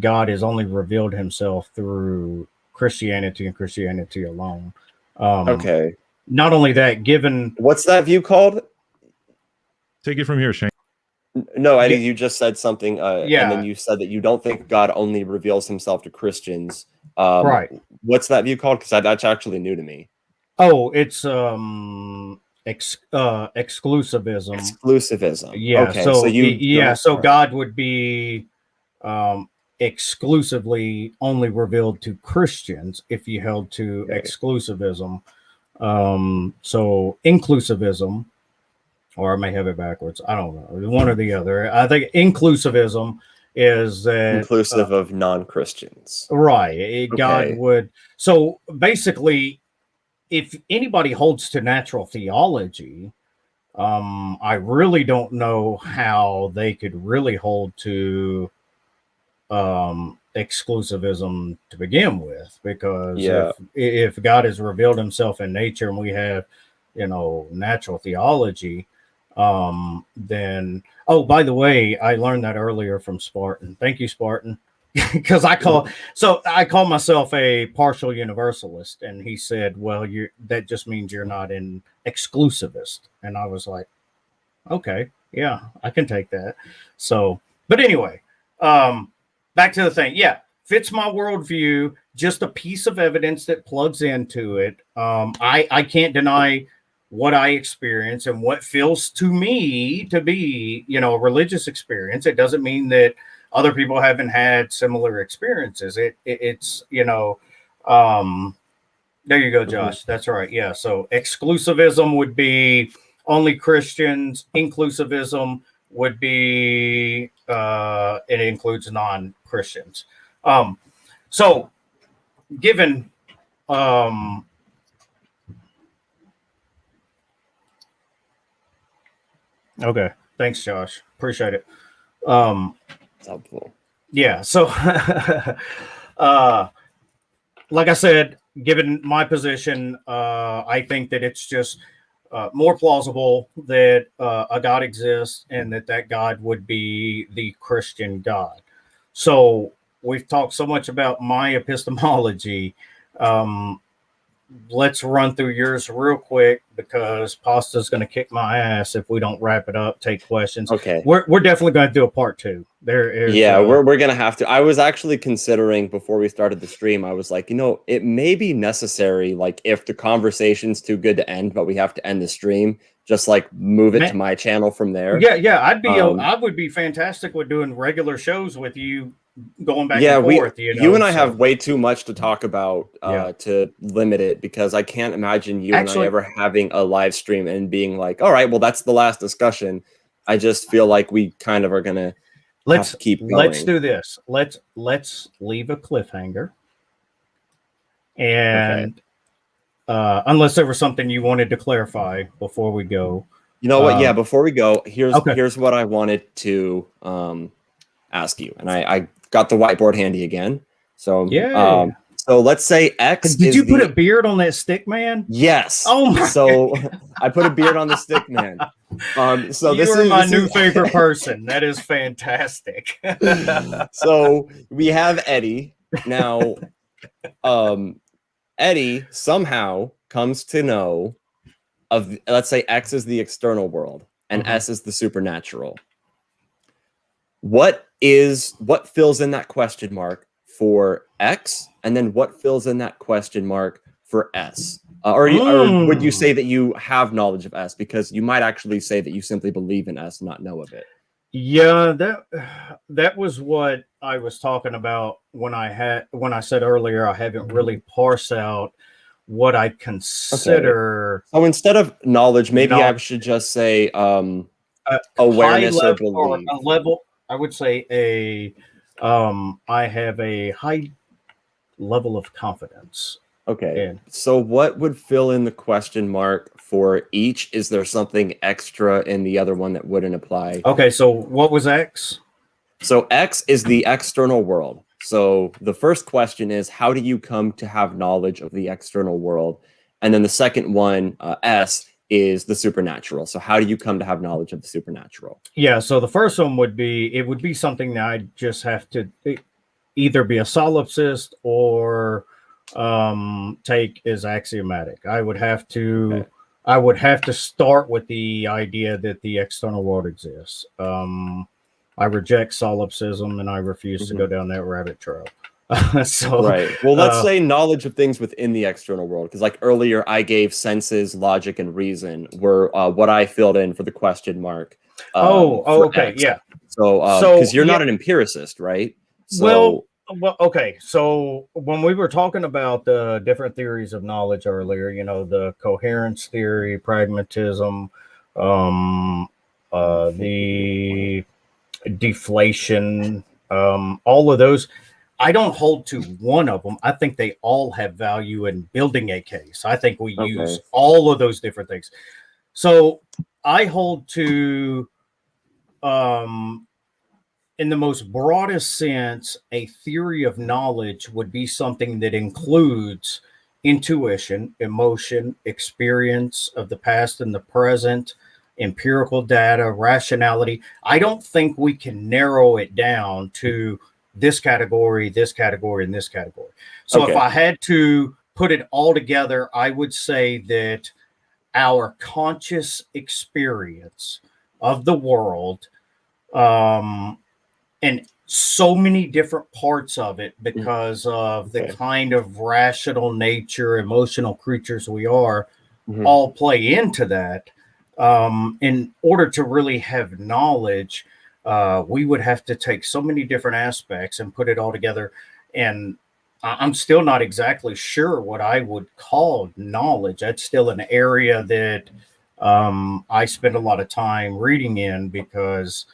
God has only revealed himself through Christianity and Christianity alone. Okay. Not only that, given what's that view called? Take it from here, Shane. No, Eddie, you just said something, and then you said that you don't think God only reveals himself to Christians. Right. What's that view called? Because that's actually new to me. Oh, it's exclusivism. Exclusivism. Yeah. Okay, so so God would be exclusively only revealed to Christians if you held to exclusivism. So inclusivism, or I may have it backwards. I don't know, one or the other. I think inclusivism is that inclusive of non-Christians. Right. God Okay. would. So basically, if anybody holds to natural theology, I really don't know how they could really hold to exclusivism to begin with, because if God has revealed himself in nature and we have, natural theology, then, oh, by the way, I learned that earlier from Spartan. Thank you, Spartan. Because I call myself a partial universalist, and he said, well, that just means you're not an exclusivist. And I was like, okay, yeah, I can take that. So, but anyway, back to the thing. Yeah, fits my worldview, just a piece of evidence that plugs into it. I can't deny what I experience and what feels to me to be, a religious experience. It doesn't mean that other people haven't had similar experiences. It's there you go, Josh. That's right. Yeah. So exclusivism would be only Christians. Inclusivism would be it includes non-Christians. So given okay, thanks, Josh. Appreciate it. Helpful. Yeah. So, like I said, given my position, I think that it's just more plausible that a God exists and that God would be the Christian God. So we've talked so much about my epistemology. Let's run through yours real quick, because Pasta's going to kick my ass if we don't wrap it up, take questions. Okay. We're definitely going to do a part 2. We're going to have to. I was actually considering before we started the stream, I was like, it may be necessary, like if the conversation's too good to end, but we have to end the stream, just like move it to my channel from there. Yeah. I would be fantastic with doing regular shows with you, going back and forth. You and I have way too much to talk about to limit it, because I can't imagine you and I ever having a live stream and being like, all right, well, that's the last discussion. I just feel like we kind of are going to keep going. Let's do this. Let's leave a cliffhanger. And unless there was something you wanted to clarify before we go. You know what? Before we go, here's what I wanted to ask you. And I got the whiteboard handy again. So so let's say X. Did you put a beard on that stick man? Yes. Oh my! So I put a beard on the stick man. So this is my new favorite person. That is fantastic. So we have Eddie now. Eddie somehow comes to know of, let's say, X is the external world and S is the supernatural. What fills in that question mark for X, and then what fills in that question mark for S? Or would you say that you have knowledge of S, because you might actually say that you simply believe in S, not know of it? Yeah, that was what I was talking about when I said earlier I haven't really parsed out what I consider. Okay. So instead of knowledge, maybe I should just say awareness or belief. Or a level. I would say I have a high level of confidence. Okay. So what would fill in the question mark for each? Is there something extra in the other one that wouldn't apply? Okay. So what was X? So X is the external world. So the first question is, how do you come to have knowledge of the external world? And then the second one, S, is the supernatural. So how do you come to have knowledge of the supernatural? Yeah. So the first one would be something that I just have to either be a solipsist or take as axiomatic. I would have to start with the idea that the external world exists. I reject solipsism and I refuse to go down that rabbit trail. Right. Well, let's say knowledge of things within the external world, because like earlier I gave senses, logic, and reason were what I filled in for the question mark. Okay. X. Yeah. So because you're not an empiricist, right? So, well, okay. So when we were talking about the different theories of knowledge earlier, the coherence theory, pragmatism, the deflation all of those. I don't hold to one of them. I think they all have value in building a case. I think we use all of those different things. So I hold to, in the most broadest sense, a theory of knowledge would be something that includes intuition, emotion, experience of the past and the present, empirical data, rationality. I don't think we can narrow it down to this category, and this category. So if I had to put it all together, I would say that our conscious experience of the world, and so many different parts of it, because of the kind of rational nature, emotional creatures we are, all play into that. In order to really have knowledge, we would have to take so many different aspects and put it all together. And I'm still not exactly sure what I would call knowledge. That's still an area that I spend a lot of time reading in, because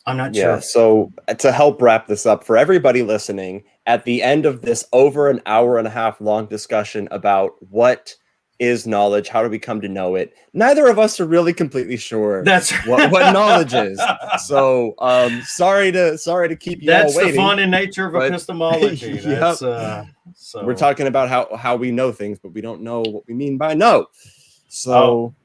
I'm not sure. Yeah, so to help wrap this up for everybody listening, at the end of this over an hour and a half long discussion about what is knowledge, how do we come to know it, neither of us are really completely sure that's what knowledge is. So sorry to keep you all waiting. That's the fun and nature of epistemology. That's, so we're talking about how we know things, but we don't know what we mean by know. So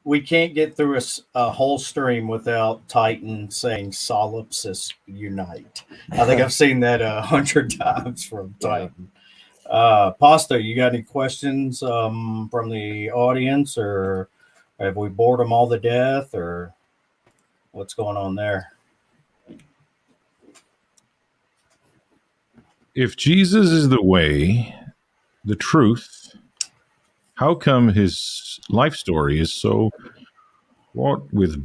we can't get through a whole stream without Titan saying solipsis unite. I think I've seen that 100 times from Titan. Pasta, you got any questions from the audience, or have we bored them all to death, or what's going on there? If Jesus is the way, the truth, how come his life story is so wrought with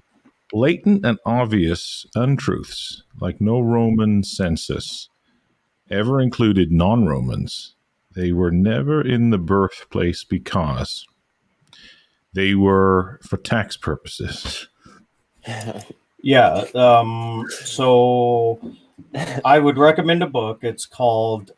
blatant and obvious untruths, like no Roman census ever included non-Romans? They were never in the birthplace because they were for tax purposes. Yeah. So I would recommend a book. It's called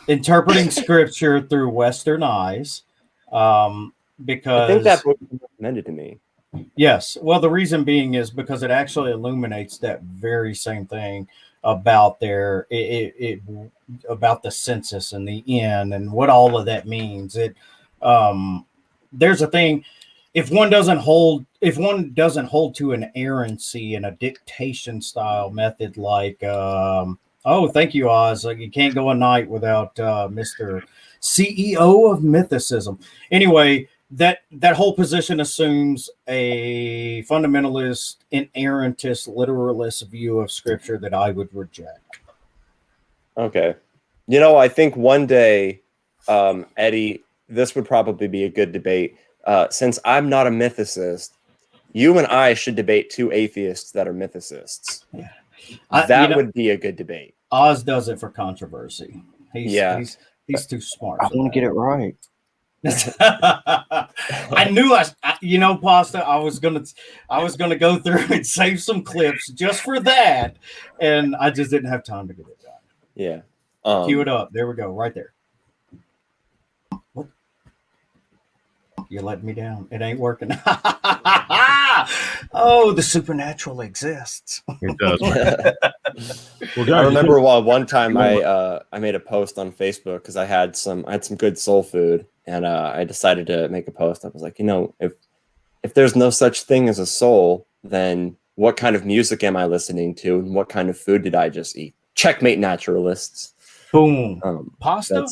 Interpreting Scripture Through Western Eyes. Because I think that book was recommended to me. Yes. Well, the reason being is because it actually illuminates that very same thing about about the census and the end and what all of that means. There's a thing, if one doesn't hold to an errancy and a dictation style method, like thank you, Oz. Like, you can't go a night without Mr. CEO of mythicism. Anyway, that whole position assumes a fundamentalist, inerrantist, literalist view of Scripture that I would reject. Okay. I think one day, Eddie, this would probably be a good debate. Since I'm not a mythicist, you and I should debate two atheists that are mythicists. Yeah. That would be a good debate. Oz does it for controversy. He's too smart. I want to get it right. I knew Pasta, I was gonna go through and save some clips just for that, and I just didn't have time to get it done. Yeah. Cue it up. There we go, right there. What? You let me down. It ain't working. Oh, the supernatural exists. It does. Well, guys, I remember one time I made a post on Facebook because I had some good soul food, and I decided to make a post. I was like, if there's no such thing as a soul, then what kind of music am I listening to, and what kind of food did I just eat? Checkmate, naturalists. Boom. Pasta.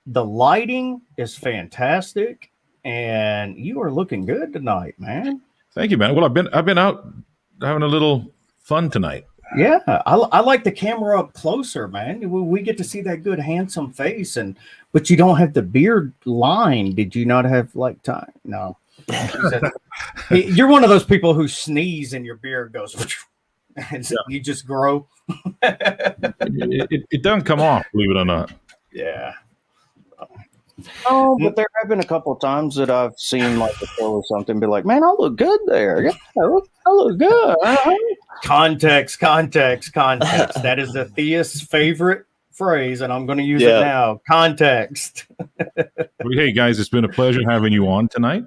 The lighting is fantastic, and you are looking good tonight, man. Thank you, man. Well, I've been out having a little fun tonight. Yeah, I like the camera up closer, man. We get to see that good, handsome face, but you don't have the beard line. Did you not have time? No. You're one of those people who sneeze and your beard goes, and you just grow. It doesn't come off, believe it or not. Yeah. Oh, but there have been a couple of times that I've seen like a show or something, be like, "Man, I look good there. Yeah, I look good." Context. That is the theist's favorite phrase, and I'm going to use it now. Context. Well, hey guys, it's been a pleasure having you on tonight.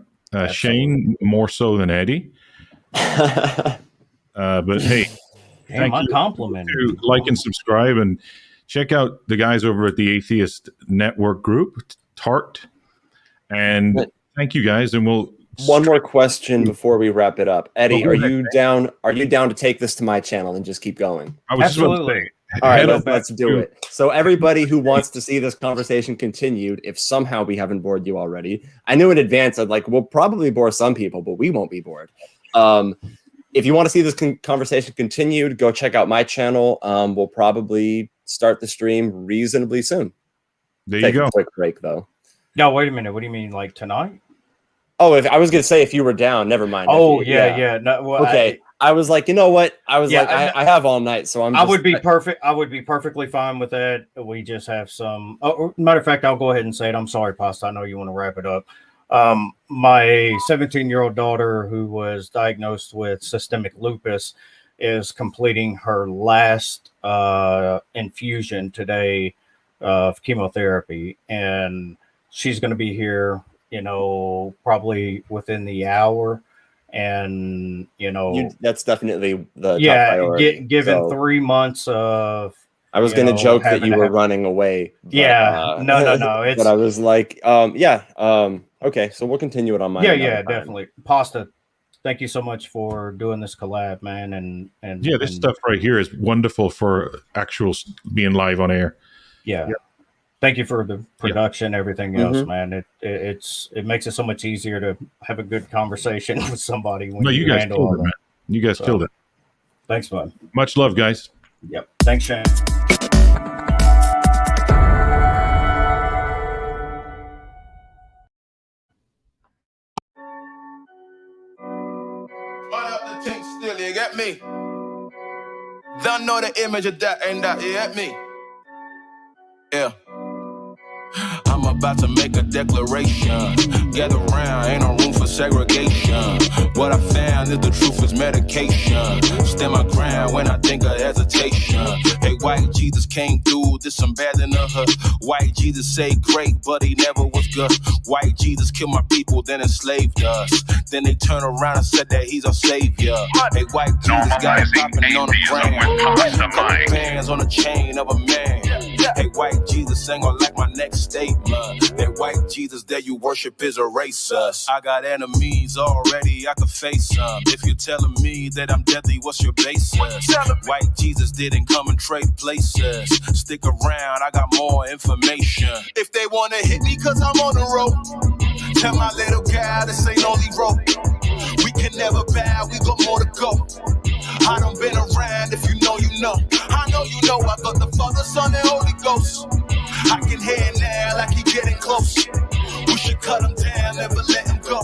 Shane, more so than Eddie. But hey, thank you. Compliment. To like and subscribe, and check out the guys over at the Atheist Network group, TART. And thank you guys. And we'll one more question before we wrap it up. Eddie, are you down to take this to my channel and just keep going? Absolutely. All right, let's do it. So everybody who wants to see this conversation continued, if somehow we haven't bored you already, I knew in advance we'll probably bore some people, but we won't be bored. If you want to see this conversation continued, go check out my channel. We'll probably start the stream reasonably soon. There you go. A quick break though. No, wait a minute. What do you mean, like tonight? Oh, I was going to say if you were down, never mind. Oh, yeah. No, well, okay. I was like, you know what? I have all night, so I would be perfect. I would be perfectly fine with that. We just have some. Oh, matter of fact, I'll go ahead and say it. I'm sorry, Pasta. I know you want to wrap it up. My 17-year-old daughter, who was diagnosed with systemic lupus, is completing her last infusion today of chemotherapy, and she's going to be here, probably within the hour. And that's definitely the top priority. Given 3 months of, I was going to joke that you were running away. But, no. But I was like, okay, so we'll continue it on my. Yeah, definitely. Pasta, thank you so much for doing this collab, man. And this stuff right here is wonderful for actual being live on air. Yeah. Thank you for the production, everything else, man. It makes it so much easier to have a good conversation with somebody. When you guys killed it, man. You guys killed it. Thanks, bud. Much love, guys. Yep. Thanks, Shane. Still, you get me? Don't know the image of that, ain't that, you get me? Yeah. I'm about to make a declaration. Gather round, ain't no room for segregation. What I found is the truth is medication. Stand my ground when I think of hesitation. Hey, white Jesus came through, did some bad in the hood. White Jesus say great, but he never was good. White Jesus killed my people, then enslaved us. Then they turn around and said that he's our savior. Hey, white Jesus got it popping on the brand. Couple bands on the chain of a man. Hey, white Jesus ain't gonna like my next statement. That white Jesus that you worship is a racist. I got enemies already, I could face some. If you're telling me that I'm deadly, what's your basis? White Jesus didn't come and trade places. Stick around, I got more information. If they wanna hit me cause I'm on the road, tell my little guy this ain't only rope. We can never bow, we got more to go. I done been around, if you know, you know. I know you know, I got the Father, Son, and Holy Ghost. I can hear it now like he getting close. We should cut him down, never let him go.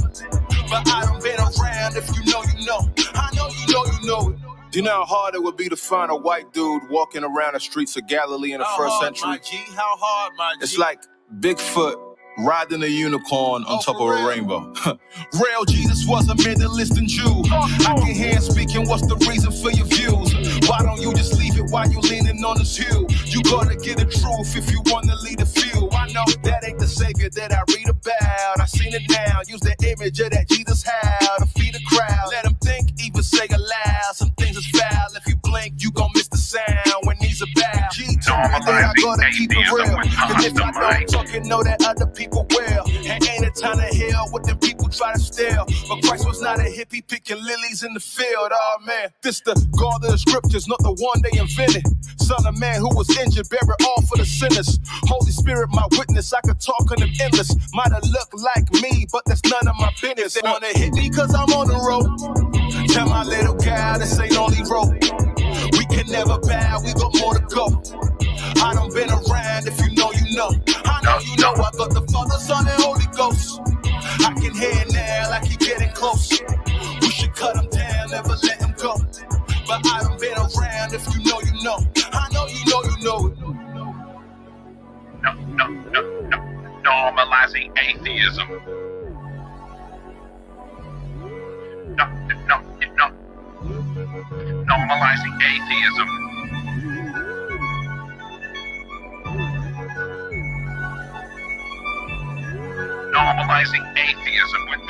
But I done been around, if you know, you know. I know you know, you know it. Do you know how hard it would be to find a white dude walking around the streets of Galilee in the first century? My G? How hard, my G? It's like Bigfoot riding a unicorn on top of a rainbow. Real Jesus was a Middle Eastern Jew. I can hear him speaking, what's the reason for your views? Why don't you just leave it while you leaning on this hill? You gotta get the truth if you wanna lead a few. I know that ain't the savior that I read about. I seen it now, use the image of that Jesus had to feed the crowd. Let them think, even say aloud, some things is foul. If you blink, you gon' miss the sound when these are bad. G told me that I gotta keep it real. Cause if I don't talk and know that other people will. And ain't a time to hell what them people try to steal. But Christ was not a hippie picking lilies in the field. Oh man, this the God of the scriptures, not the one they invented. Son of man who was injured, bear it all for the sinners. Holy Spirit, my witness, I could talk on them endless. Might have looked like me, but that's none of my business. They wanna hit me cause I'm on the road. Tell my little guy this ain't only road. We can never bow, we got more to go. I done been around, if you know, you know. I know you know, I got the Father, Son, and Holy Ghost. I can hear it now like he getting close. We should cut him down, never let him go. But I done been around, if you know, you know. I know you know, you know it. Normalize normalizing atheism. Normalizing atheism. Normalizing atheism with